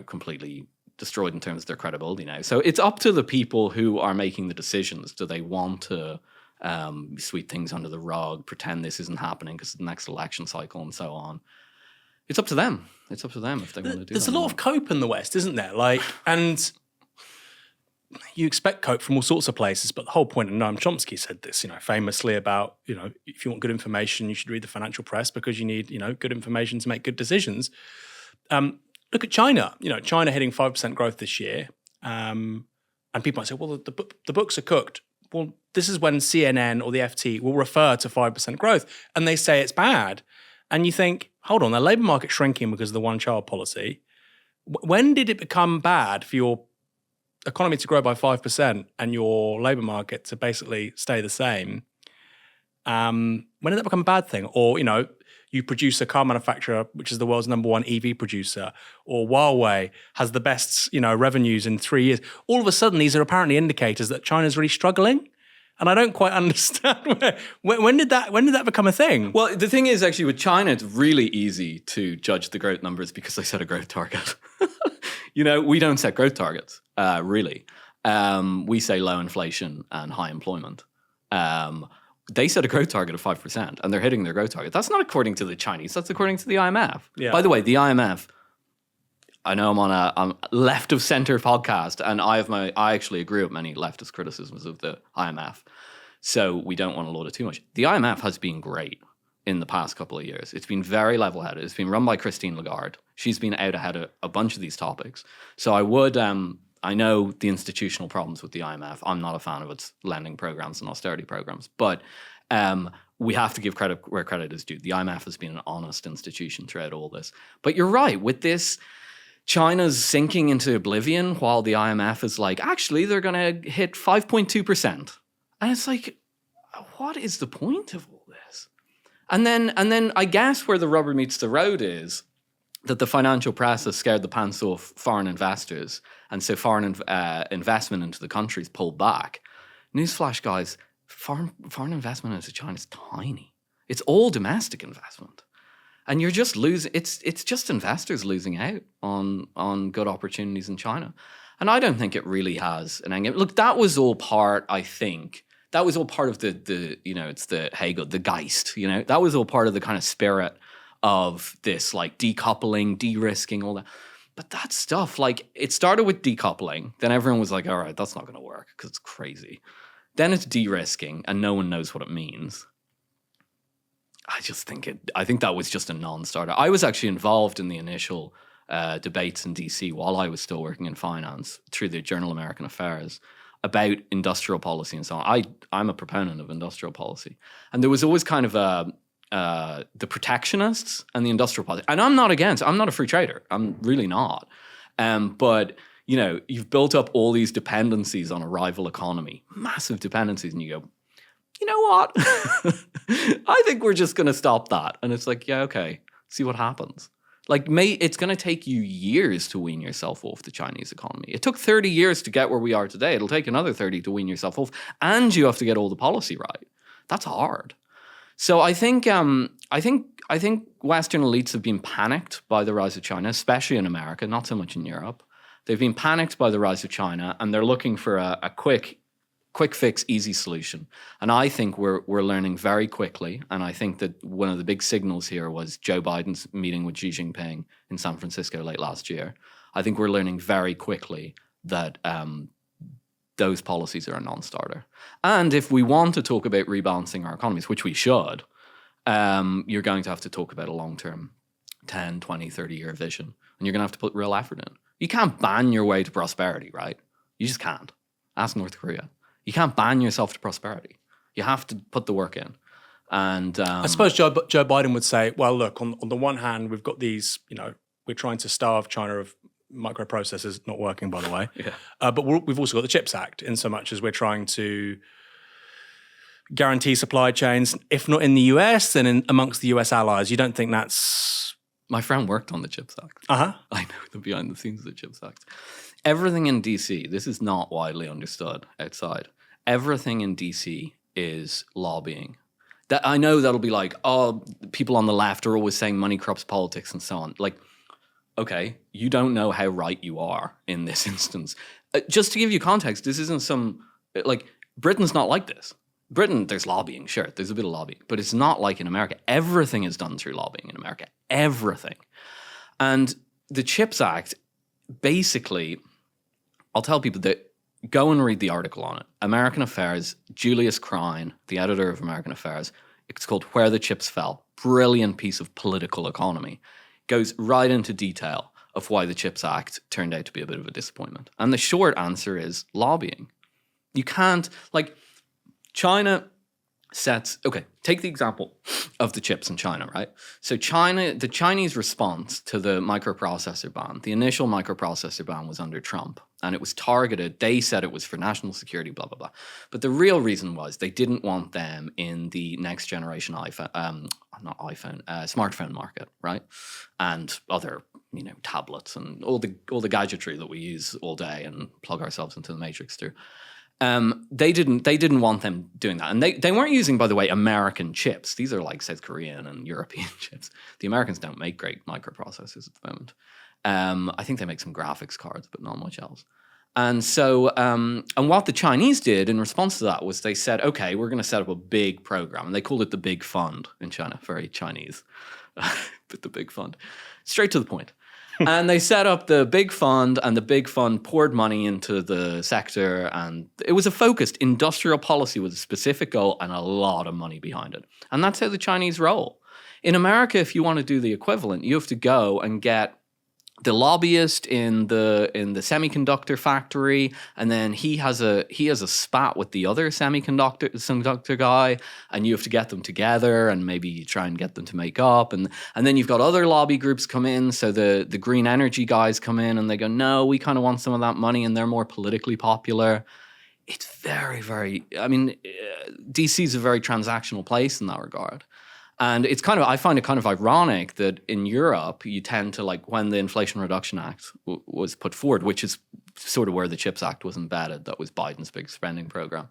completely destroyed in terms of their credibility now. So it's up to the people who are making the decisions. Do they want to sweep things under the rug, pretend this isn't happening because of the next election cycle and so on? It's up to them. It's up to them if they want to do that. There's a lot of cope in the West, isn't there? And you expect cope from all sorts of places, but the whole point, and Noam Chomsky said this, famously about, if you want good information, you should read the financial press because you need, good information to make good decisions. Look at China. China hitting 5% growth this year. And people might say, well, the books are cooked. Well, this is when CNN or the FT will refer to 5% growth and they say it's bad. And you think, hold on, the labour market's shrinking because of the one-child policy. When did it become bad for your economy to grow by 5% and your labour market to basically stay the same? When did that become a bad thing? Or, you produce a car manufacturer, which is the world's number one EV producer, or Huawei has the best, revenues in 3 years. All of a sudden, these are apparently indicators that China's really struggling. And I don't quite understand when did that become a thing? Well, the thing is, actually, with China, it's really easy to judge the growth numbers because they set a growth target. We don't set growth targets, really. We say low inflation and high employment. They set a growth target of 5%, and they're hitting their growth target. That's not according to the Chinese. That's according to the IMF. Yeah. By the way, the IMF, I know I'm on a left of center podcast, and I actually agree with many leftist criticisms of the IMF. So we don't want to load it too much. The IMF has been great in the past couple of years. It's been very level-headed. It's been run by Christine Lagarde. She's been out ahead of a bunch of these topics. So I would... I know the institutional problems with the IMF. I'm not a fan of its lending programs and austerity programs, but we have to give credit where credit is due. The IMF has been an honest institution throughout all this. But you're right, with this, China's sinking into oblivion while the IMF is like, actually, they're going to hit 5.2%. And it's like, what is the point of all this? And then I guess where the rubber meets the road is that the financial press has scared the pants off foreign investors, and so foreign investment into the country's pulled back. Newsflash, guys, foreign investment into China is tiny. It's all domestic investment. And you're just losing, it's just investors losing out on good opportunities in China. And I don't think it really has an end game. Look, that was all part, I think, that was all part of the it's the Hegel, the Geist, that was all part of the kind of spirit of this, like, decoupling, de-risking, all that. But that stuff, like, it started with decoupling. Then everyone was like, all right, that's not going to work because it's crazy. Then it's de-risking, and no one knows what it means. I think that was just a non-starter. I was actually involved in the initial debates in DC while I was still working in finance through the Journal of American Affairs about industrial policy and so on. I'm a proponent of industrial policy. And there was always kind of the protectionists and the industrial policy. And I'm not a free trader. I'm really not. But, you've built up all these dependencies on a rival economy, massive dependencies, and you go, you know what? I think we're just going to stop that. And it's like, yeah, okay, see what happens. Like, it's going to take you years to wean yourself off the Chinese economy. It took 30 years to get where we are today. It'll take another 30 to wean yourself off, and you have to get all the policy right. That's hard. So I think Western elites have been panicked by the rise of China, especially in America, not so much in Europe. They've been panicked by the rise of China, and they're looking for a quick fix, easy solution. And I think we're learning very quickly. And I think that one of the big signals here was Joe Biden's meeting with Xi Jinping in San Francisco late last year. I think we're learning very quickly that those policies are a non-starter. And if we want to talk about rebalancing our economies, which we should, you're going to have to talk about a long-term 10, 20, 30-year vision. And you're going to have to put real effort in. You can't ban your way to prosperity, right? You just can't. Ask North Korea. You can't ban yourself to prosperity. You have to put the work in. And I suppose Joe Biden would say, well, look, on the one hand, we've got these, we're trying to starve China of microprocessors, not working, by the way. Yeah. But we've also got the CHIPS Act, in so much as we're trying to guarantee supply chains, if not in the US, then amongst the US allies. You don't think that's... My friend worked on the CHIPS Act. Uh-huh. I know the behind the scenes of the CHIPS Act. Everything in DC, this is not widely understood outside. Everything in DC is lobbying. That I know that'll be like, oh, people on the left are always saying money corrupts politics and so on. Like, okay, you don't know how right you are in this instance. Just to give you context, this isn't Britain's not like this. Britain, there's lobbying, sure, there's a bit of lobbying, but it's not like in America. Everything is done through lobbying in America. Everything. And the CHIPS Act, basically, I'll tell people that go and read the article on it. American Affairs, Julius Krein, the editor of American Affairs, it's called Where the Chips Fell. Brilliant piece of political economy. Goes right into detail of why the CHIPS Act turned out to be a bit of a disappointment. And the short answer is lobbying. You can't, China sets, take the example of the chips in China, right? So the Chinese response to the microprocessor ban, the initial microprocessor ban was under Trump, and it was targeted. They said it was for national security, blah, blah, blah. But the real reason was they didn't want them in the next generation smartphone market, right? And other, tablets and all the gadgetry that we use all day and plug ourselves into the matrix through. They didn't want them doing that. And they weren't using, by the way, American chips. These are like South Korean and European chips. The Americans don't make great microprocessors at the moment. I think they make some graphics cards, but not much else. And so, and what the Chinese did in response to that was they said, okay, we're going to set up a big program. And they called it the Big Fund in China, very Chinese, but the Big Fund. Straight to the point. And they set up the Big Fund, and the Big Fund poured money into the sector, and it was a focused industrial policy with a specific goal and a lot of money behind it. And that's how the Chinese roll. In America, if you want to do the equivalent, you have to go and get the lobbyist in the semiconductor factory, and then he has a spat with the other semiconductor guy, and you have to get them together, and maybe you try and get them to make up, and then you've got other lobby groups come in. So the green energy guys come in, and they go, no, we kind of want some of that money, and they're more politically popular. It's very, very. DC is a very transactional place in that regard. And it's I find it kind of ironic that in Europe, you tend to when the Inflation Reduction Act was put forward, which is sort of where the CHIPS Act was embedded. That was Biden's big spending program.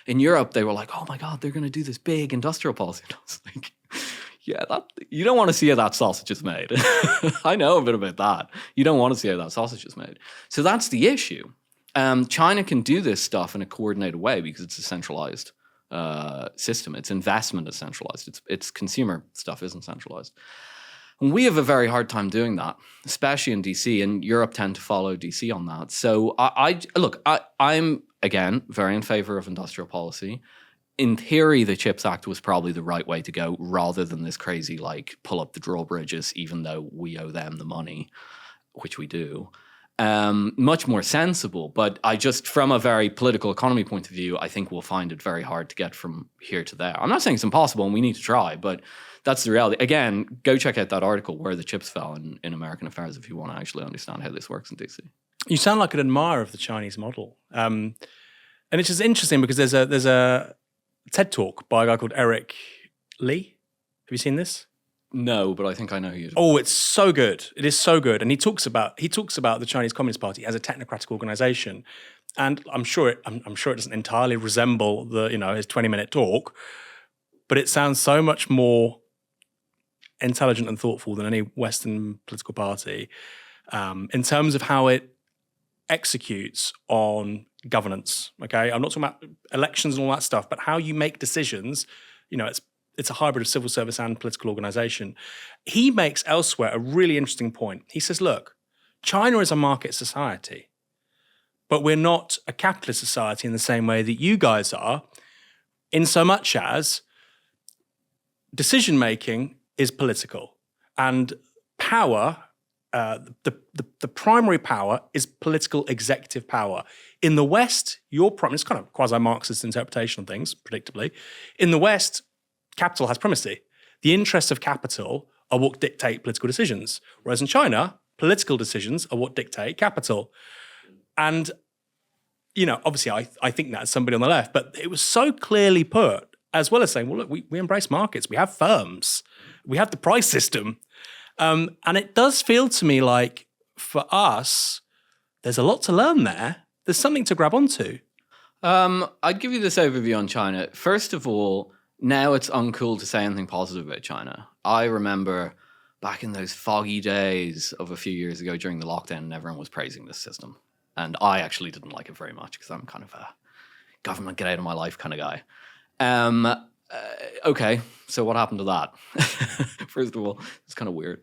In Europe, they were like, oh my God, they're going to do this big industrial policy. And I was like, yeah, you don't want to see how that sausage is made. I know a bit about that. You don't want to see how that sausage is made. So that's the issue. China can do this stuff in a coordinated way because it's a centralized system. Its investment is centralized. Its consumer stuff isn't centralized. And we have a very hard time doing that, especially in DC, and Europe tend to follow DC on that. So I'm, again, very in favor of industrial policy. In theory, the CHIPS Act was probably the right way to go rather than this crazy, pull up the drawbridges, even though we owe them the money, which we do. much more sensible. But I just, from a very political economy point of view, I think we'll find it very hard to get from here to there. I'm not saying it's impossible and we need to try, but that's the reality. Again, go check out that article, Where the Chips Fell in American Affairs, if you want to actually understand how this works in DC. You sound like an admirer of the Chinese model. And it's just interesting because there's a TED Talk by a guy called Eric Lee. Have you seen this? No, but I think I know who you. Oh, it's so good. It is so good. And he talks about the Chinese Communist Party as a technocratic organization. And I'm sure it doesn't entirely resemble his 20-minute talk, but it sounds so much more intelligent and thoughtful than any Western political party in terms of how it executes on governance. Okay, I'm not talking about elections and all that stuff, but how you make decisions. It's a hybrid of civil service and political organization. He makes elsewhere a really interesting point. He says, look, China is a market society, but we're not a capitalist society in the same way that you guys are, in so much as decision-making is political. And power, the primary power is political executive power. In the West, it's kind of quasi-Marxist interpretation of things, predictably. In the West, capital has primacy. The interests of capital are what dictate political decisions. Whereas in China, political decisions are what dictate capital. And, obviously I think that as somebody on the left, but it was so clearly put, as well as saying, well, look, we embrace markets. We have firms. We have the price system. And it does feel to me like, for us, there's a lot to learn there. There's something to grab onto. I'd give you this overview on China. First of all, now it's uncool to say anything positive about China. I remember back in those foggy days of a few years ago during the lockdown, and everyone was praising this system. And I actually didn't like it very much because I'm kind of a government get out of my life kind of guy. Okay, so what happened to that? First of all, it's kind of weird.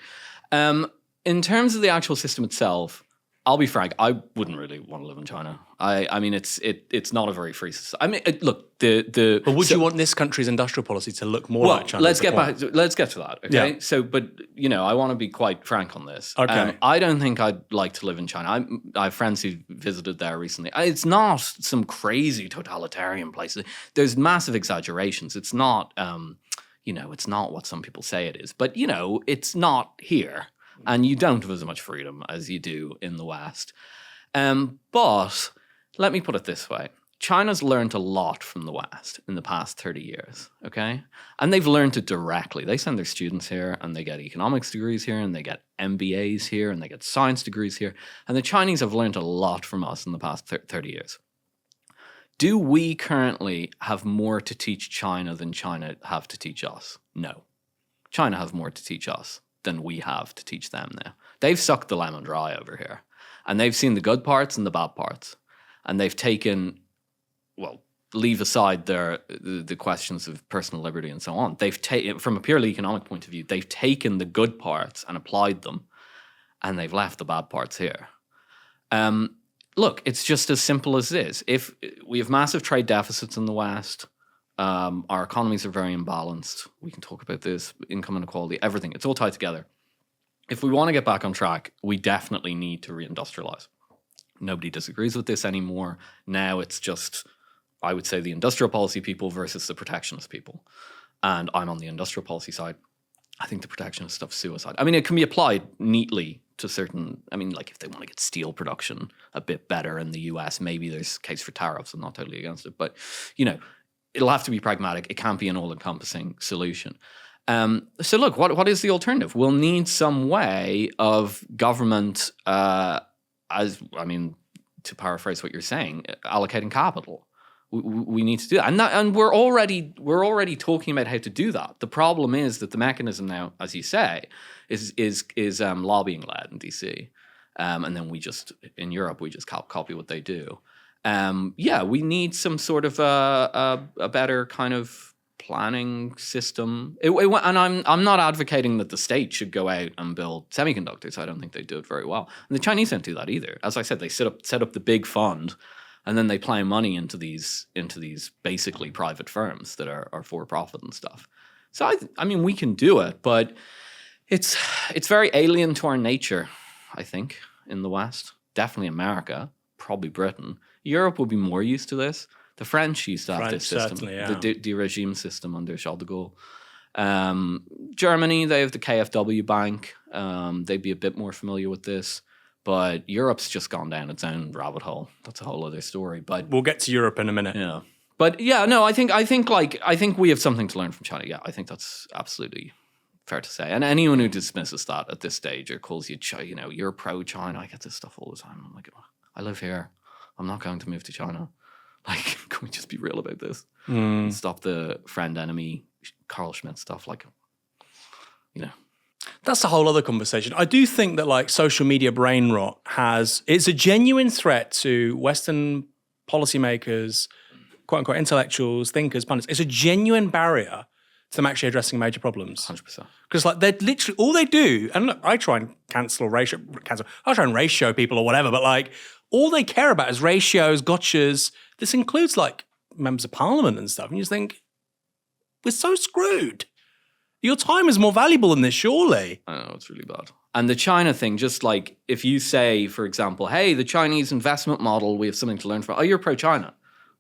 In terms of the actual system itself, I'll be frank, I wouldn't really want to live in China. I mean, it's not a very free society. I mean, look, But would you want this country's industrial policy to look more like China? Let's get to that, okay? Yeah. So, but, I want to be quite frank on this. Okay. I don't think I'd like to live in China. I have friends who visited there recently. It's not some crazy totalitarian place. There's massive exaggerations. It's not, it's not what some people say it is. But, it's not here. And you don't have as much freedom as you do in the West. But let me put it this way. China's learned a lot from the West in the past 30 years, okay? And they've learned it directly. They send their students here and they get economics degrees here and they get MBAs here and they get science degrees here. And the Chinese have learned a lot from us in the past 30 years. Do we currently have more to teach China than China have to teach us? No. China has more to teach us than we have to teach them now. They've sucked the lemon dry over here. And they've seen the good parts and the bad parts. And they've taken, leave aside the questions of personal liberty and so on. They've taken, from a purely economic point of view, they've taken the good parts and applied them. And they've left the bad parts here. Look, it's just as simple as this. If we have massive trade deficits in the West, our economies are very imbalanced. We can talk about this, income inequality, everything. It's all tied together. If we want to get back on track, we definitely need to reindustrialize. Nobody disagrees with this anymore. Now it's just, I would say, the industrial policy people versus the protectionist people. And I'm on the industrial policy side. I think the protectionist stuff's suicide. I mean, it can be applied neatly to certain, like if they want to get steel production a bit better in the US, maybe there's a case for tariffs. I'm not totally against it. But, it'll have to be pragmatic. It can't be an all-encompassing solution. So look, what is the alternative? We'll need some way of government, to paraphrase what you're saying, allocating capital. We need to do that, and we're already talking about how to do that. The problem is that the mechanism now, as you say, is lobbying led in DC, and then in Europe we just copy what they do. We need some sort of a better kind of planning system. And I'm not advocating that the state should go out and build semiconductors. I don't think they do it very well. And the Chinese don't do that either. As I said, they set up the big fund, and then they plow money into these basically private firms that are for profit and stuff. So we can do it, but it's very alien to our nature, I think, in the West. definitely America, probably Britain. Europe would be more used to this. The French used to have this system, certainly, yeah. the regime system under Charles de Gaulle. Germany, they have the KfW bank. They'd be a bit more familiar with this. But Europe's just gone down its own rabbit hole. That's a whole other story. But we'll get to Europe in a minute. yeah. But yeah, no, I think we have something to learn from China. Yeah, I think that's absolutely fair to say. And anyone who dismisses that at this stage or calls you, you're pro-China, I get this stuff all the time. I'm like, I live here. I'm not going to move to China. Like, can we just be real about this? And stop the friend-enemy Carl Schmitt stuff? Like, That's a whole other conversation. I do think that like social media brain rot it's a genuine threat to Western policymakers, quote unquote intellectuals, thinkers, pundits. It's a genuine barrier to them actually addressing major problems. 100%. Because like they're literally all they do, and look, I try and I'll try and ratio people or whatever, but like all they care about is ratios, gotchas. This includes like members of parliament and stuff. And you just think, we're so screwed. Your time is more valuable than this, surely. I know, it's really bad. And the China thing, just like if you say, for example, hey, the Chinese investment model, we have something to learn from. Oh, you're pro-China.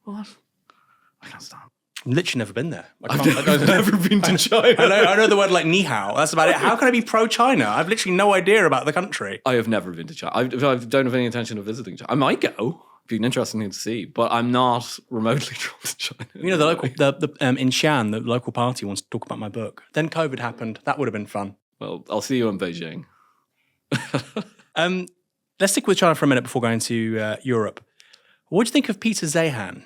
What? I can't stand. I've literally never been there. I've never been to China. I know the word like ni hao. That's about it. How can I be pro-China? I've literally no idea about the country. I have never been to China. I don't have any intention of visiting China. I might go. Be an interesting thing to see, but I'm not remotely drawn to China. You know, the local, in Xi'an, the local party wants to talk about my book. Then COVID happened. That would have been fun. Well, I'll see you in Beijing. Let's stick with China for a minute before going to Europe. What do you think of Peter Zeihan?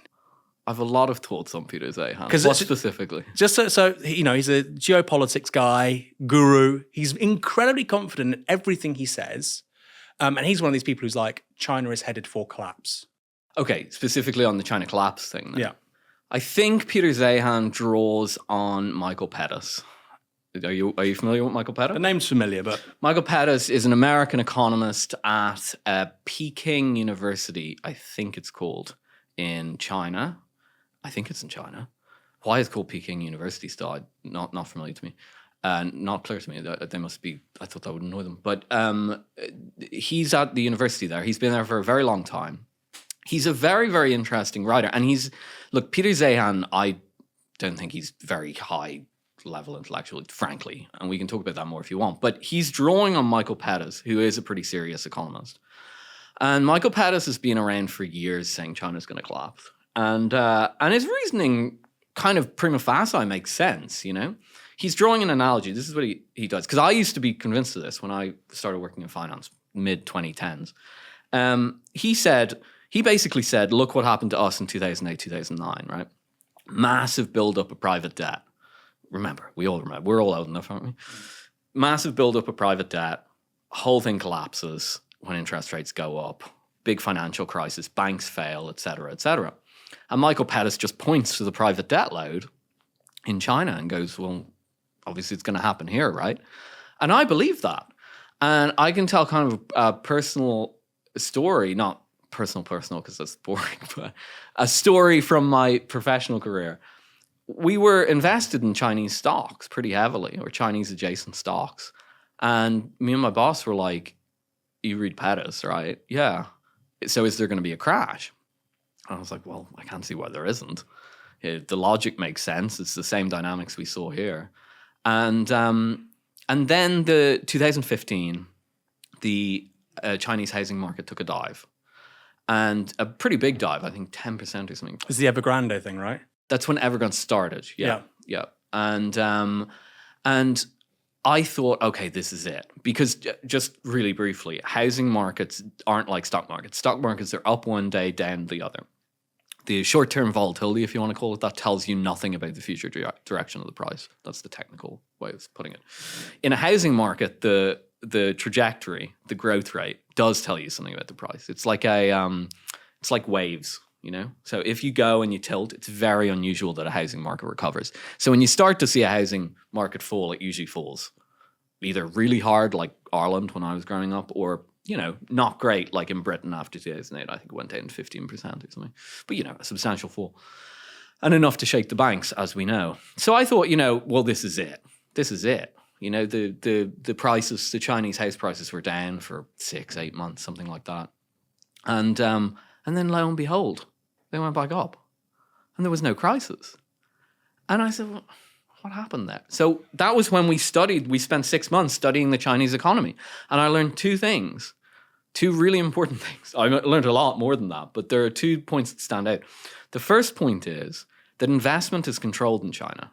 I have a lot of thoughts on Peter Zeihan. What specifically? Just so he's a geopolitics guy, guru. He's incredibly confident in everything he says. And he's one of these people who's like, China is headed for collapse. Okay, specifically on the China collapse thing. Then. Yeah. I think Peter Zeihan draws on Michael Pettis. Are you familiar with Michael Pettis? The name's familiar, but... Michael Pettis is an American economist at Peking University, I think it's called, in China. I think it's in China. Why it's called Peking University still, not familiar to me. Not clear to me. They must be, I thought that would annoy them. But he's at the university there. He's been there for a very long time. He's a very, very interesting writer. And Peter Zeihan, I don't think he's very high level intellectual, frankly. And we can talk about that more if you want. But he's drawing on Michael Pettis, who is a pretty serious economist. And Michael Pettis has been around for years saying China's going to collapse. And his reasoning kind of prima facie makes sense, He's drawing an analogy. This is what he does. Because I used to be convinced of this when I started working in finance, mid-2010s. He basically said, look what happened to us in 2008, 2009, right? Massive buildup of private debt. Remember, we all remember. We're all old enough, aren't we? Massive buildup of private debt. Whole thing collapses when interest rates go up. Big financial crisis. Banks fail, et cetera, et cetera. And Michael Pettis just points to the private debt load in China and goes, well, obviously it's going to happen here, right? And I believe that. And I can tell kind of a personal story, not personal because that's boring, but a story from my professional career. We were invested in Chinese stocks pretty heavily, or Chinese adjacent stocks. And me and my boss were like, you read Pettis, right? Yeah. So is there going to be a crash? And I was like, well, I can't see why there isn't. The logic makes sense. It's the same dynamics we saw here. And then the 2015, the Chinese housing market took a dive. And a pretty big dive, I think 10% or something. It's the Evergrande thing, right? That's when Evergrande started. Yeah. And I thought, okay, this is it. Because just really briefly, housing markets aren't like stock markets. Stock markets are up one day, down the other. The short-term volatility, if you want to call it that, tells you nothing about the future direction of the price. That's the technical way of putting it. In a housing market, the trajectory, the growth rate, does tell you something about the price. It's like it's like waves, So if you go and you tilt, it's very unusual that a housing market recovers. So when you start to see a housing market fall, it usually falls either really hard, like Ireland when I was growing up, or not great, like in Britain after 2008. I think it went down 15% or something. But a substantial fall, and enough to shake the banks, as we know. So I thought, well, this is it. This is it. The prices, the Chinese house prices were down for 6-8 months, something like that. And then lo and behold, they went back up. And there was no crisis. And I said, well, what happened there? So that was when we spent 6 months studying the Chinese economy. And I learned two things, two really important things. I learned a lot more than that, but there are 2 points that stand out. The first point is that investment is controlled in China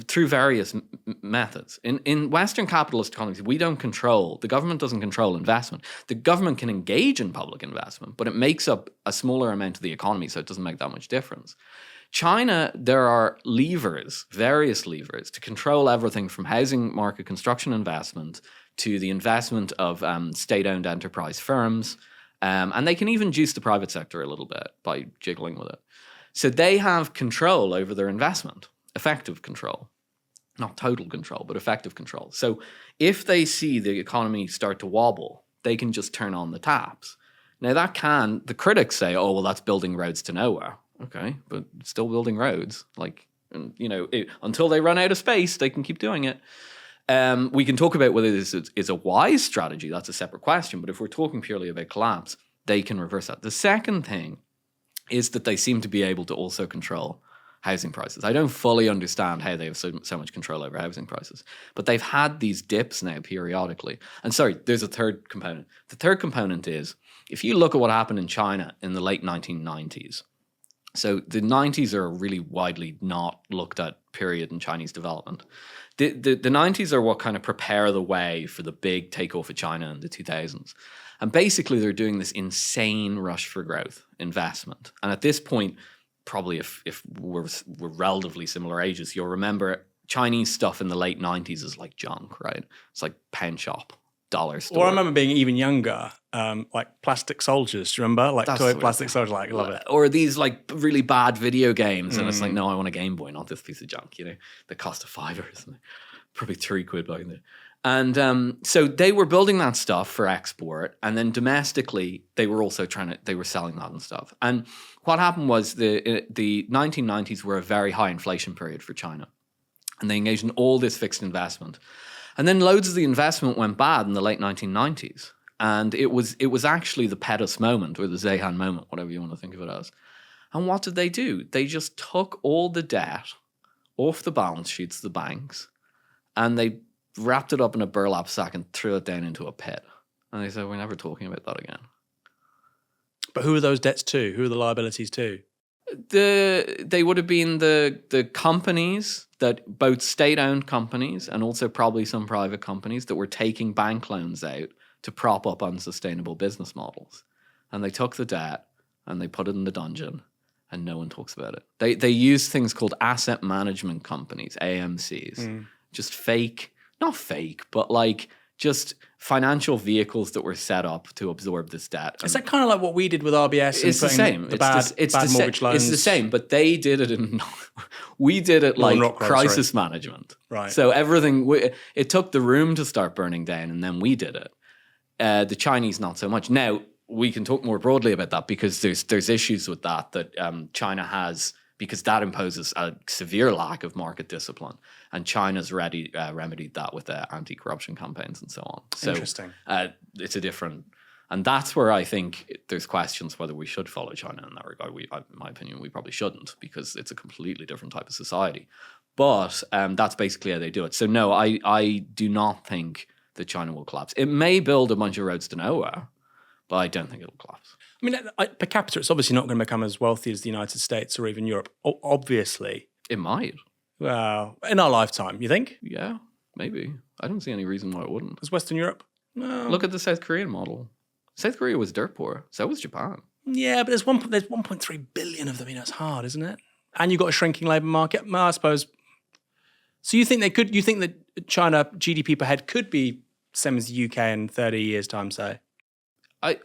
through various methods. In Western capitalist economies, the government doesn't control investment. The government can engage in public investment, but it makes up a smaller amount of the economy, so it doesn't make that much difference. China, there are various levers, to control everything from housing market construction investment to the investment of state-owned enterprise firms. And they can even juice the private sector a little bit by jiggling with it. So they have control over their investment. Effective control, not total control, but effective control. So if they see the economy start to wobble, they can just turn on the taps. Now the critics say, oh, well, that's building roads to nowhere. Okay, but still building roads. Until they run out of space, they can keep doing it. We can talk about whether this is a wise strategy. That's a separate question. But if we're talking purely about collapse, they can reverse that. The second thing is that they seem to be able to also control housing prices. I don't fully understand how they have so much control over housing prices, but they've had these dips now periodically. And sorry, there's a third component. The third component is, if you look at what happened in China in the late 1990s, so the 90s are a really widely not looked at period in Chinese development. The 90s are what kind of prepare the way for the big takeoff of China in the 2000s. And basically they're doing this insane rush for growth, investment. And at this point, probably if we're relatively similar ages, you'll remember Chinese stuff in the late 90s is like junk, right? It's like pen shop, dollar store. Well, I remember being even younger, like plastic soldiers. Do you remember? Like toy plastic soldiers, like, love it. Or these like really bad video games, and it's like, no, I want a Game Boy, not this piece of junk, that cost $5 or something. Probably £3 back in there. And so they were building that stuff for export, and then domestically they were also selling that and stuff. And what happened was the 1990s were a very high inflation period for China, and they engaged in all this fixed investment. And then loads of the investment went bad in the late 1990s, and it was actually the Pettus moment, or the Zeihan moment, whatever you want to think of it as. And what did they do? They just took all the debt off the balance sheets of the banks, and they wrapped it up in a burlap sack and threw it down into a pit. And they said, we're never talking about that again. But who are those debts to? Who are the liabilities to? They would have been the companies, that both state-owned companies and also probably some private companies that were taking bank loans out to prop up unsustainable business models. And they took the debt and they put it in the dungeon, and no one talks about it. They use things called asset management companies, AMCs, just fake. Not fake, but like just financial vehicles that were set up to absorb this debt. Is that kind of like what we did with RBS? It's the same. It's bad mortgage loans. It's the same, but they did it we did it like crisis management. Right. So it took the room to start burning down, and then we did it. The Chinese, not so much. Now, we can talk more broadly about that, because there's issues with that China has, because that imposes a severe lack of market discipline. And China's remedied that with anti-corruption campaigns and so on. So, interesting. It's a different... And that's where I think there's questions whether we should follow China in that regard. In my opinion, we probably shouldn't, because it's a completely different type of society. But that's basically how they do it. So no, I do not think that China will collapse. It may build a bunch of roads to nowhere, but I don't think it'll collapse. I mean, per capita, it's obviously not going to become as wealthy as the United States or even Europe. Obviously. It might. Well, in our lifetime, you think? Yeah, maybe. I don't see any reason why it wouldn't. As Western Europe? No. Look at the South Korean model. South Korea was dirt poor. So was Japan. Yeah, but there's 1.3 billion of them. It's hard, isn't it? And you've got a shrinking labour market. Well, I suppose. So you think that China GDP per head could be same as the UK in 30 years' time, say? I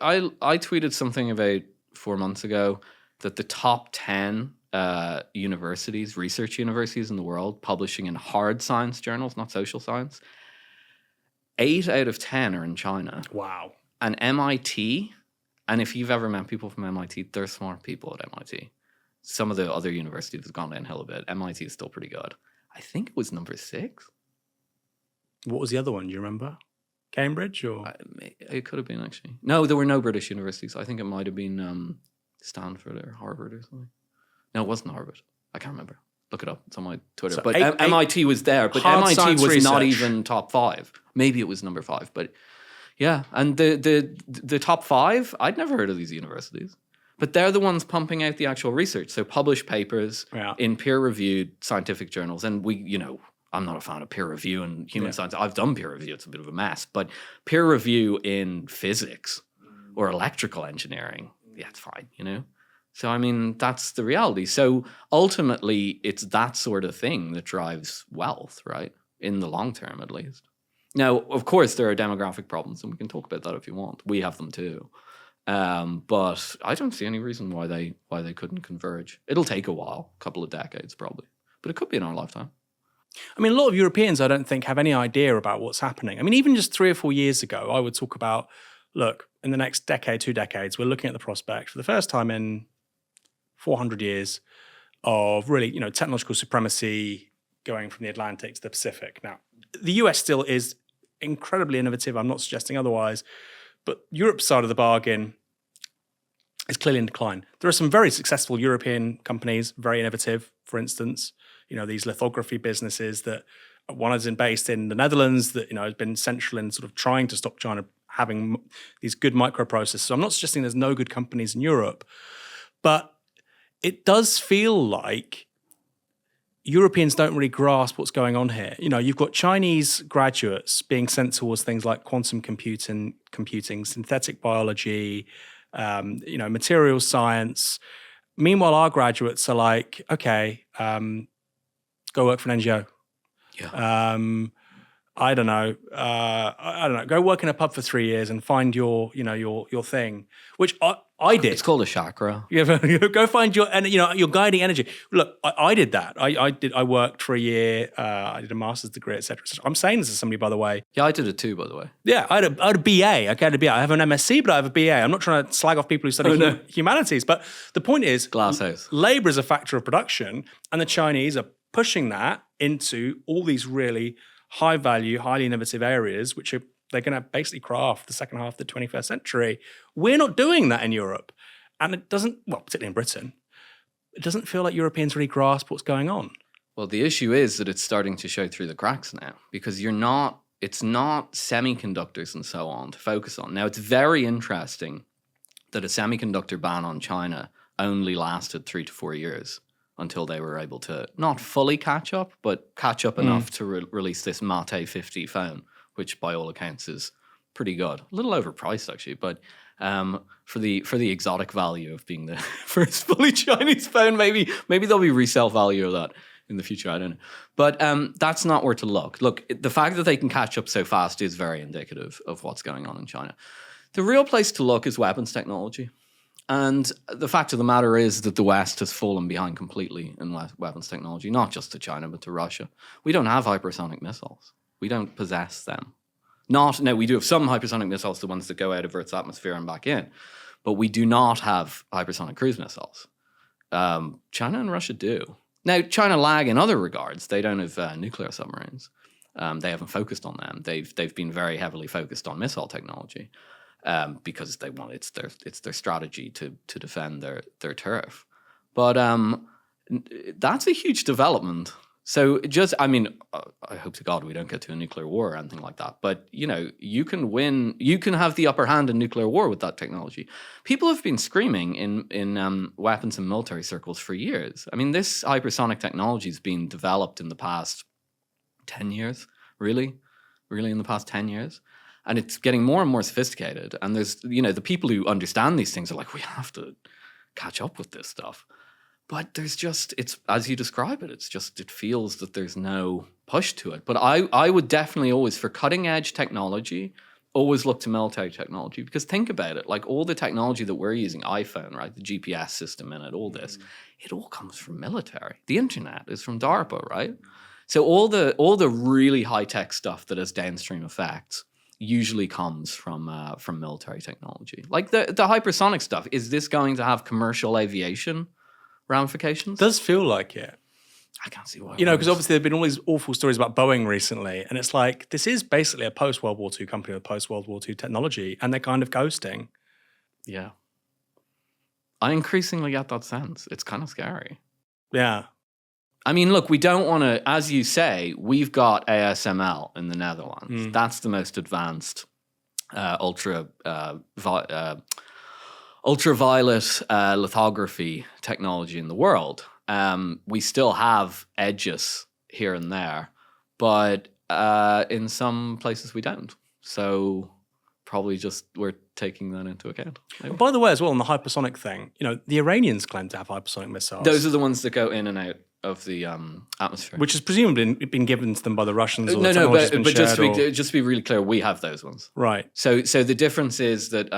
tweeted something about 4 months ago that the top 10 research universities in the world, publishing in hard science journals, not social science, 8 out of 10 are in China. Wow. And MIT, and if you've ever met people from MIT, they're smart people at MIT. Some of the other universities have gone downhill a bit. MIT is still pretty good. I think it was number 6. What was the other one? Do you remember? Cambridge or? It could have been, actually. No, there were no British universities. I think it might have been Stanford or Harvard or something. No, it wasn't Harvard. I can't remember. Look it up. It's on my Twitter. So but MIT was there. But hard MIT science was not research. even top 5. Maybe it was number 5. But yeah, and the top 5, I'd never heard of these universities. But they're the ones pumping out the actual research. So published papers in peer-reviewed scientific journals. And I'm not a fan of peer review in human science. I've done peer review. It's a bit of a mess. But peer review in physics or electrical engineering, yeah, it's fine, So, I mean, that's the reality. So ultimately, it's that sort of thing that drives wealth, right? In the long term, at least. Now, of course, there are demographic problems, and we can talk about that if you want. We have them too. But I don't see any reason why they couldn't converge. It'll take a while, a couple of decades probably, but it could be in our lifetime. I mean, a lot of Europeans, I don't think, have any idea about what's happening. I mean, even just 3 or 4 years ago, I would talk about, look, in the next decade, 2 decades, we're looking at the prospect for the first time in 400 years of really, technological supremacy going from the Atlantic to the Pacific. Now, the US still is incredibly innovative. I'm not suggesting otherwise. But Europe's side of the bargain is clearly in decline. There are some very successful European companies, very innovative, for instance, these lithography businesses that one is based in the Netherlands that, has been central in sort of trying to stop China having these good microprocessors. So I'm not suggesting there's no good companies in Europe, but it does feel like Europeans don't really grasp what's going on here. You've got Chinese graduates being sent towards things like quantum computing, synthetic biology, materials science. Meanwhile, our graduates are like, okay, go work for an NGO. Yeah. I don't know. Go work in a pub for 3 years and find your thing, which I did. It's called a chakra. Go find your guiding energy. Look, I did that. I worked for a year. I did a master's degree, etc. I'm saying this as somebody, by the way. Yeah, I did it too, by the way. Yeah, I had a BA. Okay, I had a BA. I have an MSc, but I have a BA. I'm not trying to slag off people who study humanities, but the point is, Glasshouse. Labor is a factor of production, and the Chinese are pushing that into all these really high value, highly innovative areas, which they're going to basically craft the second half of the 21st century. We're not doing that in Europe. And it doesn't, particularly in Britain, it doesn't feel like Europeans really grasp what's going on. Well, the issue is that it's starting to show through the cracks now because it's not semiconductors and so on to focus on. Now, it's very interesting that a semiconductor ban on China only lasted 3 to 4 years. Until they were able to not fully catch up, but catch up enough to release this Mate 50 phone, which by all accounts is pretty good. A little overpriced actually, but for the exotic value of being the first fully Chinese phone, maybe there'll be resale value of that in the future. I don't know, but that's not where to look. Look, the fact that they can catch up so fast is very indicative of what's going on in China. The real place to look is weapons technology. And the fact of the matter is that the West has fallen behind completely in weapons technology, not just to China, but to Russia. We don't have hypersonic missiles. We don't possess them. No, we do have some hypersonic missiles, the ones that go out of Earth's atmosphere and back in, but we do not have hypersonic cruise missiles. China and Russia do. Now, China lag in other regards. They don't have nuclear submarines. They haven't focused on them. They've been very heavily focused on missile technology. Because they want it's their strategy to defend their turf, but that's a huge development. So I hope to God we don't get to a nuclear war or anything like that. But you can win, you can have the upper hand in nuclear war with that technology. People have been screaming in weapons and military circles for years. I mean, this hypersonic technology has been developed in the past 10 years, really in the past 10 years. And it's getting more and more sophisticated. And there's, the people who understand these things are like, we have to catch up with this stuff. But there's just, it's, as you describe it, it feels that there's no push to it. But I would definitely always, for cutting edge technology, always look to military technology. Because think about it, like all the technology that we're using, iPhone, right, the GPS system in it, all this, it all comes from military. The internet is from DARPA, right? So all the really high-tech stuff that has downstream effects usually comes from military technology. Like the hypersonic stuff, is this going to have commercial aviation ramifications? It does feel like it. I can't see why. Because obviously there have been all these awful stories about Boeing recently, and it's like, this is basically a post-World War II company with post-World War II technology, and they're kind of ghosting. Yeah. I increasingly get that sense. It's kind of scary. Yeah. I mean, look, we don't want to, as you say, we've got ASML in the Netherlands. That's the most advanced ultraviolet lithography technology in the world. We still have edges here and there, but in some places we don't. So probably just we're taking that into account. Maybe. By the way, as well, on the hypersonic thing, the Iranians claim to have hypersonic missiles. Those are the ones that go in and out of the atmosphere. Which has presumably been given to them by the Russians. Or but just to be really clear, we have those ones. Right. So the difference is that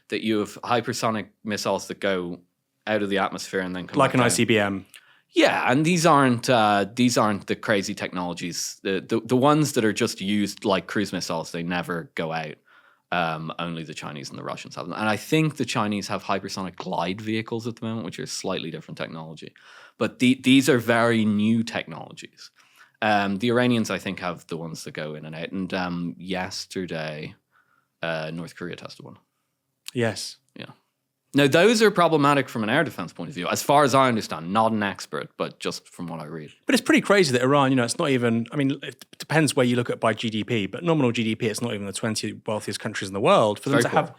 that you have hypersonic missiles that go out of the atmosphere and then come like back an down. ICBM. Yeah, and these aren't the crazy technologies. The ones that are just used like cruise missiles, they never go out. Only the Chinese and the Russians have them. And I think the Chinese have hypersonic glide vehicles at the moment, which are slightly different technology. But these are very new technologies. The Iranians, I think, have the ones that go in and out. And yesterday, North Korea tested one. Yes. Yeah. Now, those are problematic from an air defense point of view, as far as I understand. Not an expert, but just from what I read. But it's pretty crazy that Iran, it's not even, it depends where you look at by GDP, but nominal GDP, it's not even the 20 wealthiest countries in the world. For them to have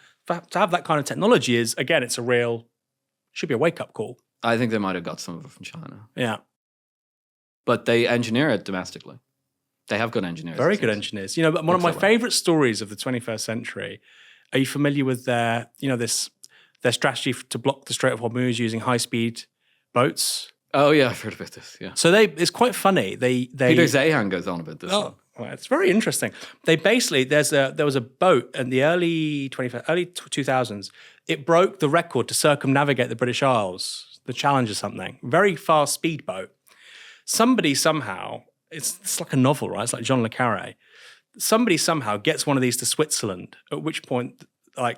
that kind of technology is, again, it's should be a wake-up call. I think they might have got some of it from China. Yeah. But they engineer it domestically. They have good engineers. Very good engineers. But one of my favorite stories of the 21st century, are you familiar with their strategy to block the Strait of Hormuz using high-speed boats? Oh yeah, I've heard about this. Yeah. So it's quite funny. Peter Zahan goes on about this. Oh, well, it's very interesting. They basically there was a boat in the early 2000s. It broke the record to circumnavigate the British Isles, the Challenge or something. Very fast speedboat. Somebody somehow, it's like a novel, right? It's like John le Carré. Somebody somehow gets one of these to Switzerland. At which point,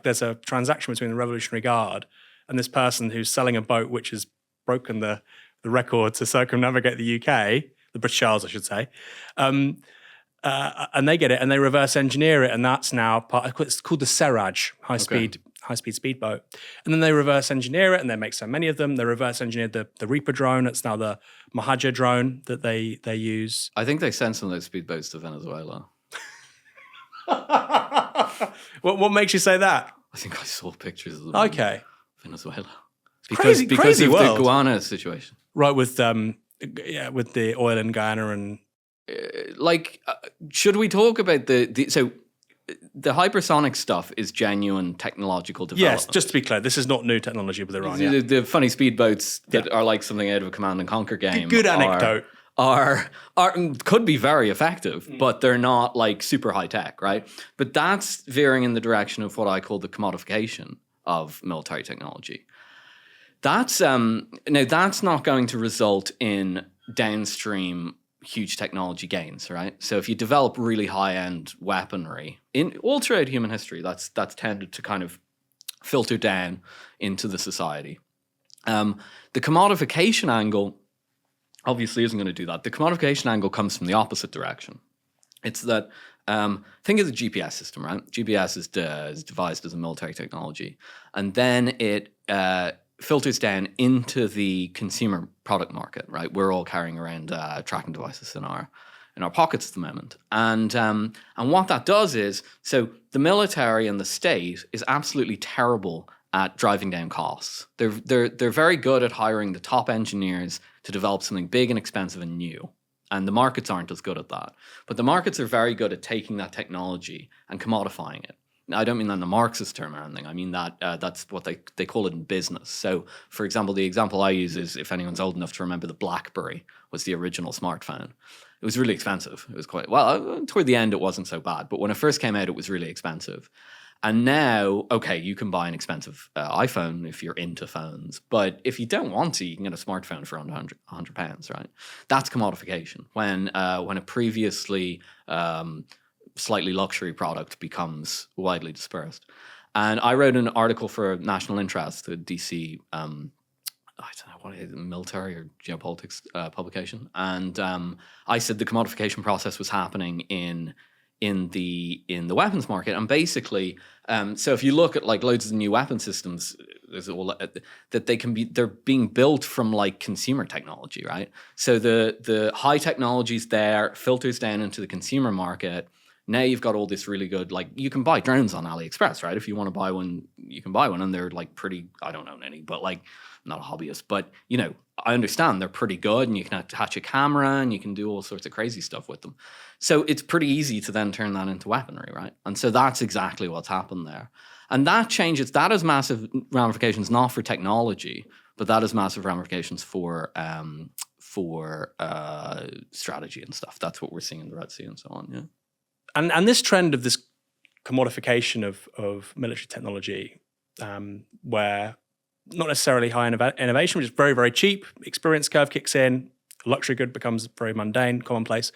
there's a transaction between the Revolutionary Guard and this person who's selling a boat which has broken the record to circumnavigate the UK, the British Isles, I should say. And they get it and they reverse engineer it, and that's now it's called the Seraj, high-speed speedboat. And then they reverse engineer it, and they make so many of them. They reverse engineered the Reaper drone. It's now the Mahaja drone that they use. I think they sent some of those speedboats to Venezuela. What makes you say that? I think I saw pictures of them. Okay. Venezuela. Because of the Guyana situation. Right, with the oil in Guyana and... should we talk about so the hypersonic stuff is genuine technological development? Yes, just to be clear, this is not new technology with Iran. The funny speedboats that are like something out of a Command and Conquer game. Good anecdote. Are could be very effective, but they're not like super high tech, right? But that's veering in the direction of what I call the commodification of military technology. That's now that's not going to result in downstream huge technology gains, right? So if you develop really high-end weaponry all throughout human history, that's tended to kind of filter down into the society. The commodification angle obviously isn't going to do that. The commodification angle comes from the opposite direction. It's that, think of the GPS system, right? GPS is devised as a military technology. And then it filters down into the consumer product market, right? We're all carrying around tracking devices in our pockets at the moment. And what that does is, so the military and the state is absolutely terrible at driving down costs. They're very good at hiring the top engineers to develop something big and expensive and new. And the markets aren't as good at that. But the markets are very good at taking that technology and commodifying it. Now, I don't mean that in a Marxist term or anything. I mean that that's what they call it in business. So, for example, the example I use is, if anyone's old enough to remember, the BlackBerry was the original smartphone. It was really expensive. It was quite, well, toward the end it wasn't so bad. But when it first came out, it was really expensive. And now, okay, you can buy an expensive iPhone if you're into phones. But if you don't want to, you can get a smartphone for under £100, right? That's commodification. When a previously slightly luxury product becomes widely dispersed. And I wrote an article for National Interest, the DC I don't know what it is, military or geopolitics publication, and I said the commodification process was happening in the weapons market, and basically, so if you look at like loads of new weapon systems, there's all that they're being built from like consumer technology, right? So the high technology's there, filters down into the consumer market. Now you've got all this really good, like you can buy drones on AliExpress, right? If you want to buy one, you can buy one, and they're like pretty. I don't own any, but like I'm not a hobbyist, but you know, I understand they're pretty good, and you can attach a camera, and you can do all sorts of crazy stuff with them. So it's pretty easy to then turn that into weaponry, right? And so that's exactly what's happened there, and that changes. That has massive ramifications, not for technology, but that has massive ramifications for strategy and stuff. That's what we're seeing in the Red Sea and so on. Yeah. And this trend of this commodification of military technology, where not necessarily high innovation, which is very, very cheap, experience curve kicks in, a luxury good becomes very mundane, commonplace.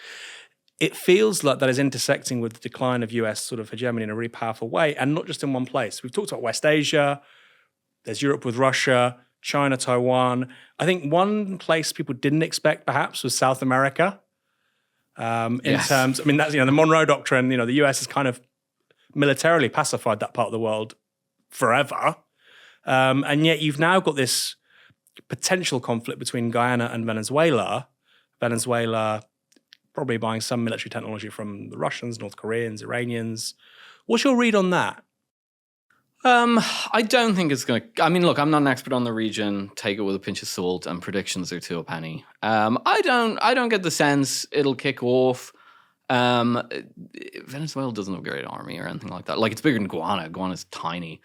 It feels like that is intersecting with the decline of US sort of hegemony in a really powerful way, and not just in one place. We've talked about West Asia, there's Europe with Russia, China, Taiwan. I think one place people didn't expect perhaps was South America. In terms, I mean, that's, the Monroe Doctrine, the US has kind of militarily pacified that part of the world forever. And yet you've now got this potential conflict between Guyana and Venezuela. Venezuela probably buying some military technology from the Russians, North Koreans, Iranians. What's your read on that? I don't think it's going to... I mean, look, I'm not an expert on the region. Take it with a pinch of salt, and predictions are to a penny. I don't get the sense it'll kick off. Venezuela doesn't have a great army or anything like that. Like, it's bigger than Guyana. Guyana's tiny.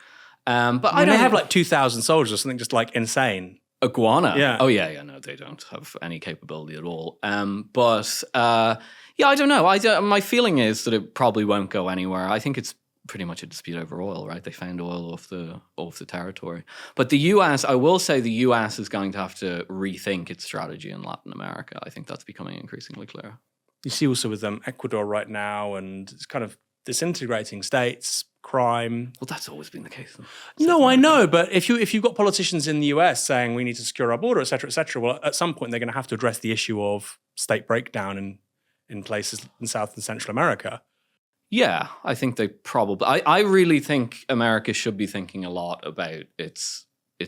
But I don't... They have like 2,000 soldiers or something, just like insane. A Guyana? Yeah. Oh, yeah, no, they don't have any capability at all. But I don't know. My feeling is that it probably won't go anywhere. I think it's pretty much a dispute over oil, right? They found oil off the territory. But the US, I will say the US is going to have to rethink its strategy in Latin America. I think that's becoming increasingly clear. You see also with Ecuador right now, and it's kind of disintegrating states, crime. Well, that's always been the case. No, I know, but if you've got politicians in the US saying we need to secure our border, et cetera, well, at some point they're going to have to address the issue of state breakdown in places in South and Central America. Yeah, I think they probably... I really think America should be thinking a lot about its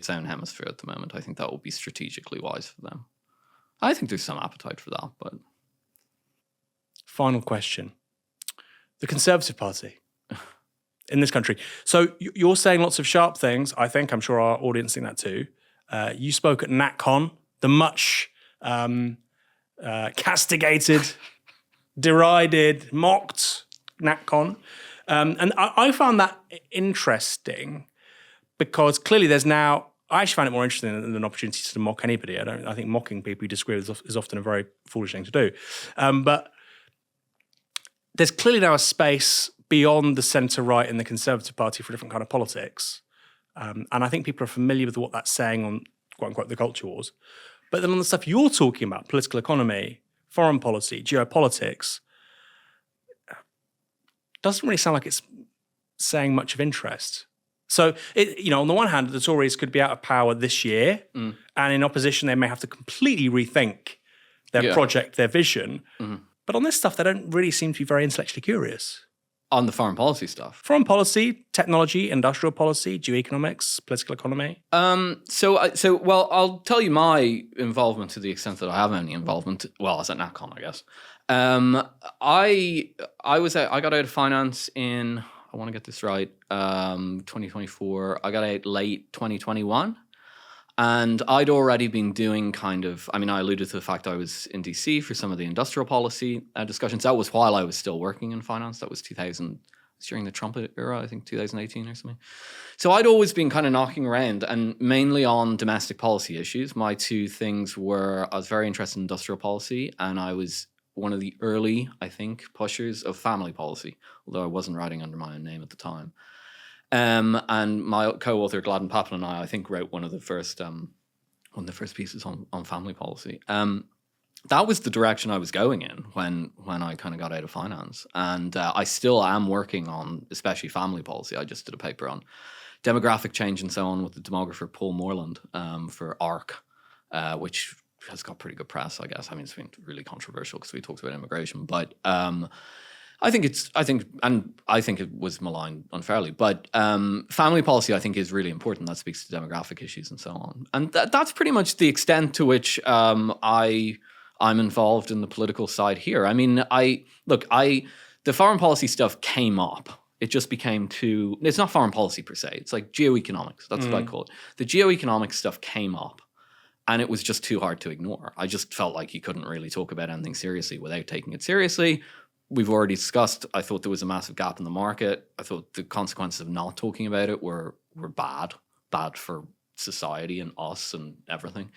own hemisphere at the moment. I think that will be strategically wise for them. I think there's some appetite for that, but... Final question. The Conservative Party in this country. So you're saying lots of sharp things. I'm sure our audience think that too. You spoke at NatCon, the much castigated, derided, mocked NatCon. And I found that interesting because clearly there's now, I actually find it more interesting than an opportunity to mock anybody. I think mocking people you disagree with is often a very foolish thing to do. But there's clearly now a space beyond the centre-right in the Conservative Party for a different kind of politics. And I think people are familiar with what that's saying on, quote-unquote, the culture wars. But then on the stuff you're talking about, political economy, foreign policy, geopolitics, doesn't really sound like it's saying much of interest. So, on the one hand, the Tories could be out of power this year, and in opposition, they may have to completely rethink their project, their vision. Mm-hmm. But on this stuff, they don't really seem to be very intellectually curious. On the foreign policy stuff? Foreign policy, technology, industrial policy, geoeconomics, political economy. Well, I'll tell you my involvement to the extent that I have any involvement. Well, I was at NatCon, I guess. I got out of finance in, I want to get this right, 2024. I got out late 2021. And I'd already been doing I alluded to the fact I was in DC for some of the industrial policy discussions. That was while I was still working in finance. That was during the Trump era, I think 2018 or something. So I'd always been kind of knocking around, and mainly on domestic policy issues. My two things were, I was very interested in industrial policy, and I was one of the early, I think, pushers of family policy, although I wasn't writing under my own name at the time. And my co-author Gladden Papin and I think, wrote one of the first pieces on family policy. That was the direction I was going in when I kind of got out of finance, and I still am working on, especially family policy. I just did a paper on demographic change and so on with the demographer Paul Morland for ARC, which has got pretty good press, I guess. I mean, it's been really controversial because we talked about immigration, but I think it was maligned unfairly. But family policy, I think, is really important. That speaks to demographic issues and so on. And that's pretty much the extent to which I'm involved in the political side here. I mean, the foreign policy stuff came up. It just became it's not foreign policy per se. It's like geoeconomics. That's what I call it. The geoeconomics stuff came up. And it was just too hard to ignore. I just felt like you couldn't really talk about anything seriously without taking it seriously. We've already discussed, I thought there was a massive gap in the market. I thought the consequences of not talking about it were bad for society and us and everything.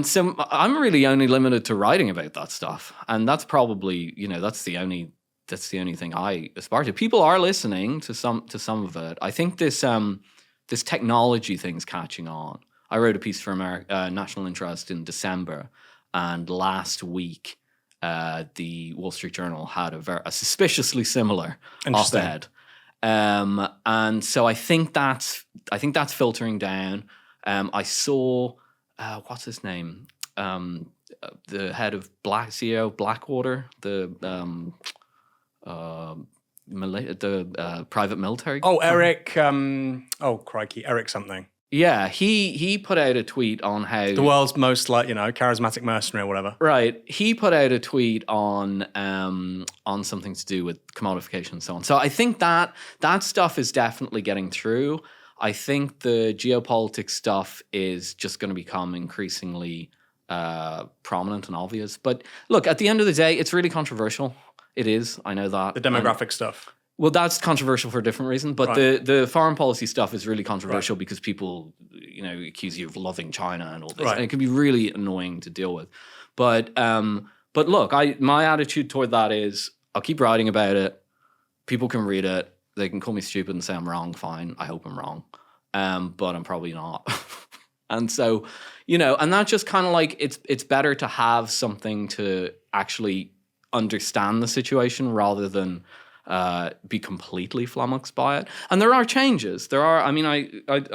So I'm really only limited to writing about that stuff. And that's probably, that's the only thing I aspire to. People are listening to some of it. I think this technology thing's catching on. I wrote a piece for National Interest in December, and last week the Wall Street Journal had a suspiciously similar op-ed, and so I think that's filtering down. I saw what's his name, the head of CEO Blackwater, the private military. Oh, Eric. Crikey, Eric something. Yeah, he put out a tweet on how the world's most charismatic mercenary or whatever. Right, he put out a tweet on something to do with commodification and so on. So I think that stuff is definitely getting through. I think the geopolitics stuff is just going to become increasingly prominent and obvious. But look, at the end of the day, it's really controversial. It is. I know that the demographic stuff. Well, that's controversial for a different reason, but the foreign policy stuff is really controversial because people, accuse you of loving China and all this, and it can be really annoying to deal with. But look, my attitude toward that is I'll keep writing about it. People can read it. They can call me stupid and say I'm wrong. Fine, I hope I'm wrong, but I'm probably not. And so, and that's just kind of like it's better to have something to actually understand the situation rather than be completely flummoxed by it. And there are changes. There are, I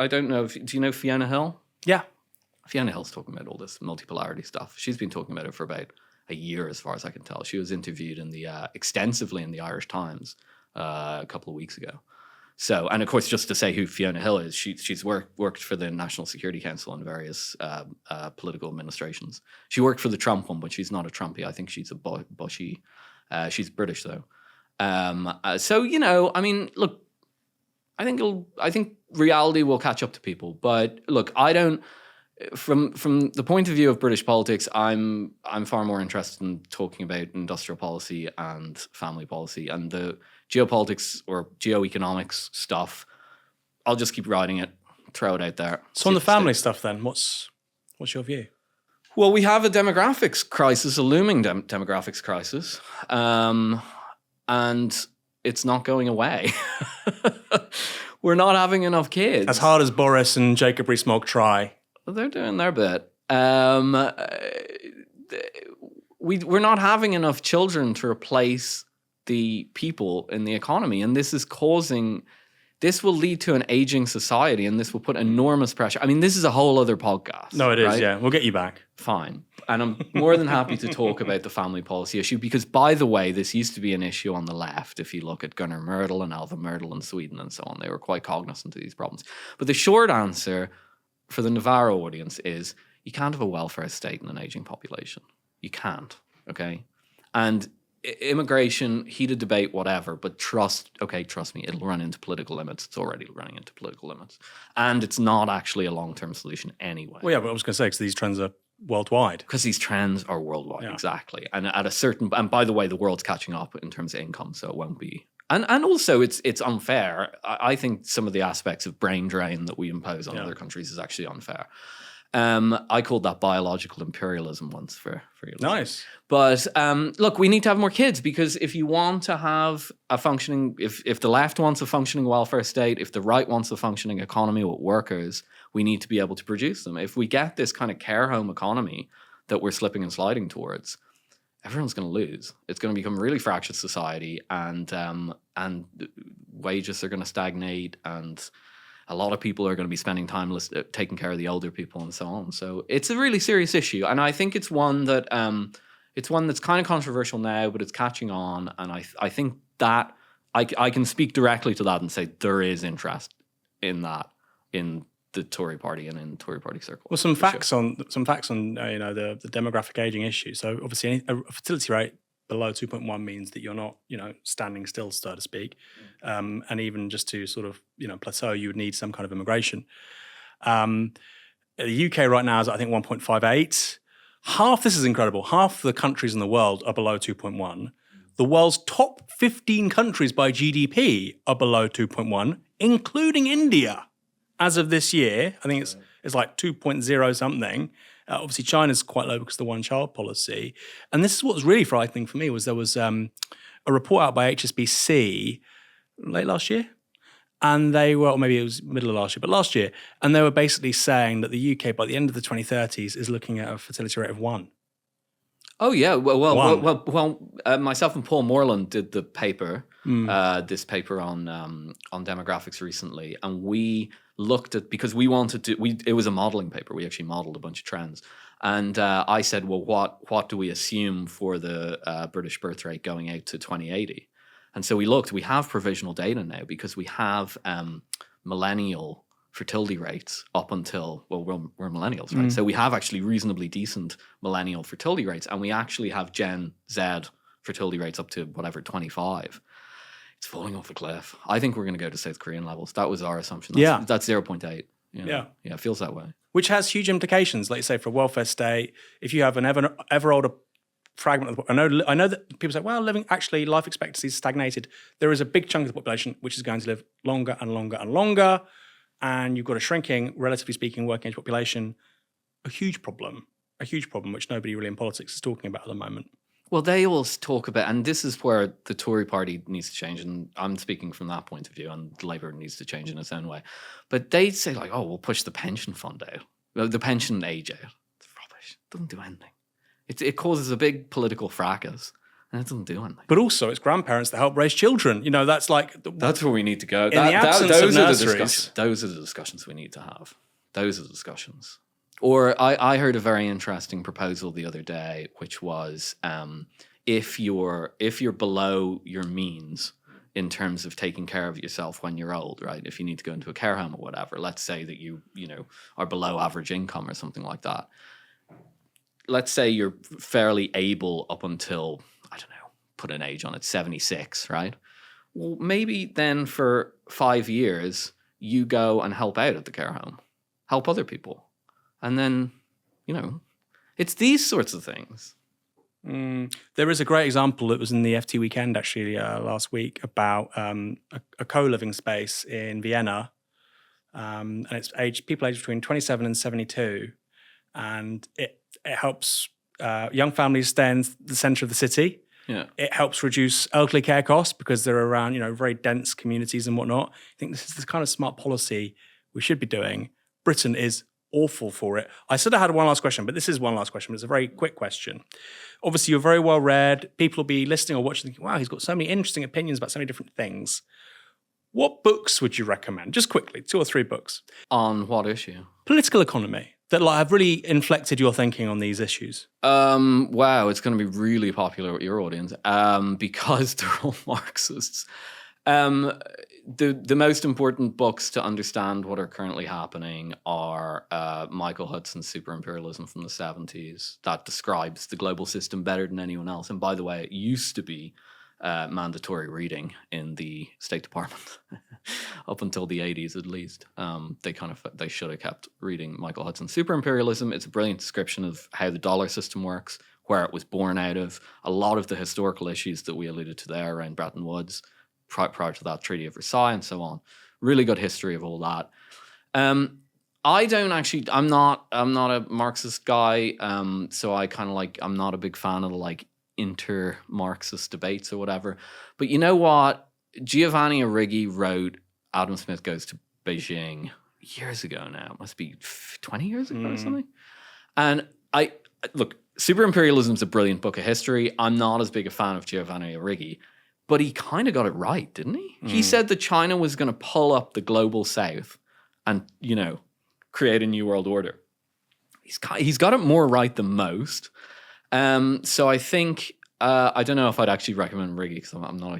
don't know, do you know Fiona Hill? Yeah. Fiona Hill's talking about all this multipolarity stuff. She's been talking about it for about a year as far as I can tell. She was interviewed extensively in the Irish Times a couple of weeks ago. So, and of course, just to say who Fiona Hill is, she's worked for the National Security Council in various political administrations. She worked for the Trump one, but she's not a Trumpy. I think she's a Bushy. She's British though. So look, I think reality will catch up to people. But look, I don't. From the point of view of British politics, I'm far more interested in talking about industrial policy and family policy, and the geopolitics or geoeconomics stuff. I'll just keep writing it, throw it out there. So on the family stuff, then, what's your view? Well, we have a demographics crisis, a looming demographics crisis. And it's not going away. We're not having enough kids. As hard as Boris and Jacob Rees-Mogg try. Well, they're doing their bit. We're not having enough children to replace the people in the economy. And this will lead to an aging society, and this will put enormous pressure. I mean, this is a whole other podcast. No, it is, right? yeah. We'll get you back. Fine. And I'm more than happy to talk about the family policy issue because, by the way, this used to be an issue on the left. If you look at Gunnar Myrdal and Alva Myrdal in Sweden and so on, they were quite cognizant of these problems. But the short answer for the Novara audience is you can't have a welfare state in an aging population. You can't, okay? And immigration, heated debate, whatever, but trust me, it'll run into political limits. It's already running into political limits. And it's not actually a long-term solution anyway. Well, yeah, but I was going to say, because these trends are worldwide. Because these trends are worldwide, exactly. And and by the way, the world's catching up in terms of income, so it won't be. And also, it's unfair. I think some of the aspects of brain drain that we impose on other countries is actually unfair. I called that biological imperialism once for your listeners. Nice. But look, we need to have more kids because if you want to have a functioning, if the left wants a functioning welfare state, if the right wants a functioning economy with workers, we need to be able to produce them. If we get this kind of care home economy that we're slipping and sliding towards, everyone's going to lose. It's going to become a really fractured society, and wages are going to stagnate, and a lot of people are going to be spending time taking care of the older people and so on. So it's a really serious issue, and I think it's one that it's one that's kind of controversial now, but it's catching on, and I think that I can speak directly to that and say there is interest in that in the Tory party and in Tory party circles. Well, some facts on the demographic aging issue. So obviously, a fertility rate below 2.1 means that you're not, standing still, so to speak. And even just to sort of, plateau, you would need some kind of immigration. The UK right now is, I think, 1.58. This is incredible. Half the countries in the world are below 2.1. The world's top 15 countries by GDP are below 2.1, including India. As of this year, I think it's like 2.0 something. Obviously, China's quite low because of the one-child policy. And this is what was really frightening for me was there was a report out by HSBC late last year. And they were, or maybe it was middle of last year, but last year. And they were basically saying that the UK, by the end of the 2030s, is looking at a fertility rate of 1. Oh yeah, well. Myself and Paul Moreland did the paper, this paper on demographics recently, and we looked at, because we wanted to. It was a modeling paper. We actually modeled a bunch of trends, and I said, well, what do we assume for the British birth rate going out to 2080? And so we looked. We have provisional data now because we have millennial fertility rates up until, well, we're millennials, right? So we have actually reasonably decent millennial fertility rates, and we actually have Gen Z fertility rates up to whatever, 25. It's falling off a cliff. I think we're going to go to South Korean levels. That was our assumption. That's 0.8. Yeah, it feels that way. Which has huge implications, like you say, for a welfare state. If you have an ever older fragment of the, I know that people say, well, life expectancy is stagnated. There is a big chunk of the population which is going to live longer and longer and longer. And you've got a shrinking, relatively speaking, working age population, a huge problem, which nobody really in politics is talking about at the moment. Well, they all talk about, and this is where the Tory party needs to change, and I'm speaking from that point of view, and Labour needs to change in its own way. But they say, like, oh, we'll push the pension fund out, the pension age out. It's rubbish. It doesn't do anything. It causes a big political fracas. And it doesn't do anything. But also, it's grandparents that help raise children. That's like... That's where we need to go. In the absence of nurseries. Those are the discussions we need to have. Those are the discussions. Or I heard a very interesting proposal the other day, which was if you're below your means in terms of taking care of yourself when you're old, right? If you need to go into a care home or whatever, let's say that you are below average income or something like that. Let's say you're fairly able up until, I don't know, put an age on it, 76, right? Well, maybe then for 5 years, you go and help out at the care home, help other people. And then, it's these sorts of things. There is a great example that was in the FT Weekend, actually, last week, about a co-living space in Vienna. And it's people aged between 27 and 72. And it helps young families stay in the centre of the city. Yeah. It helps reduce elderly care costs because they're around, very dense communities and whatnot. I think this is the kind of smart policy we should be doing. Britain is awful for it. I sort of had one last question, but this is one last question. It's a very quick question. Obviously, you're very well read. People will be listening or watching thinking, wow, he's got so many interesting opinions about so many different things. What books would you recommend? Just quickly, 2 or 3 books. On what issue? Political economy. That have really inflected your thinking on these issues? Wow, it's going to be really popular with your audience because they're all Marxists. The most important books to understand what are currently happening are Michael Hudson's Super Imperialism from the 70s. That describes the global system better than anyone else. And by the way, it used to be mandatory reading in the State Department up until the 80s at least. They should have kept reading Michael Hudson's Super Imperialism. It's a brilliant description of how the dollar system works, where it was born out of, a lot of the historical issues that we alluded to there around Bretton Woods, prior to that Treaty of Versailles and so on. Really good history of all that. I'm not a Marxist guy, so I'm not a big fan of inter-Marxist debates or whatever. But you know what? Giovanni Arrighi wrote Adam Smith Goes to Beijing years ago now. It must be 20 years ago or something. And Super Imperialism is a brilliant book of history. I'm not as big a fan of Giovanni Arrighi, but he kind of got it right, didn't he? He said that China was going to pull up the global south and, create a new world order. He's got it more right than most. So I think I don't know if I'd actually recommend Riggy because I'm not.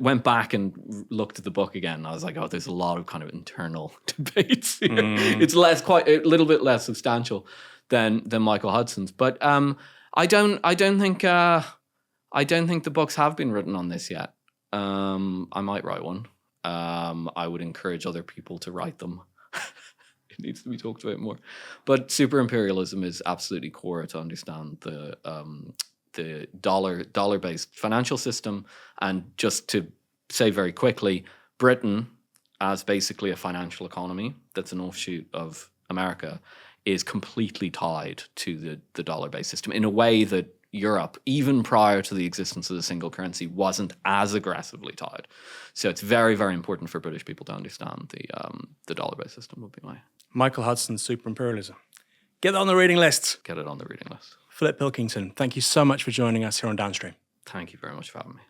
Went back and looked at the book again. And I was like, oh, there's a lot of kind of internal debates here. It's quite a little bit less substantial than Michael Hudson's. But I don't think the books have been written on this yet. I might write one. I would encourage other people to write them. It needs to be talked about more. But super imperialism is absolutely core to understand the dollar-based financial system. And just to say very quickly, Britain, as basically a financial economy that's an offshoot of America, is completely tied to the dollar-based system in a way that Europe, even prior to the existence of the single currency, wasn't as aggressively tied. So it's very, very important for British people to understand the dollar-based system would be my... Michael Hudson's Super Imperialism. Get that on the reading list. Get it on the reading list. Philip Pilkington, thank you so much for joining us here on Downstream. Thank you very much for having me.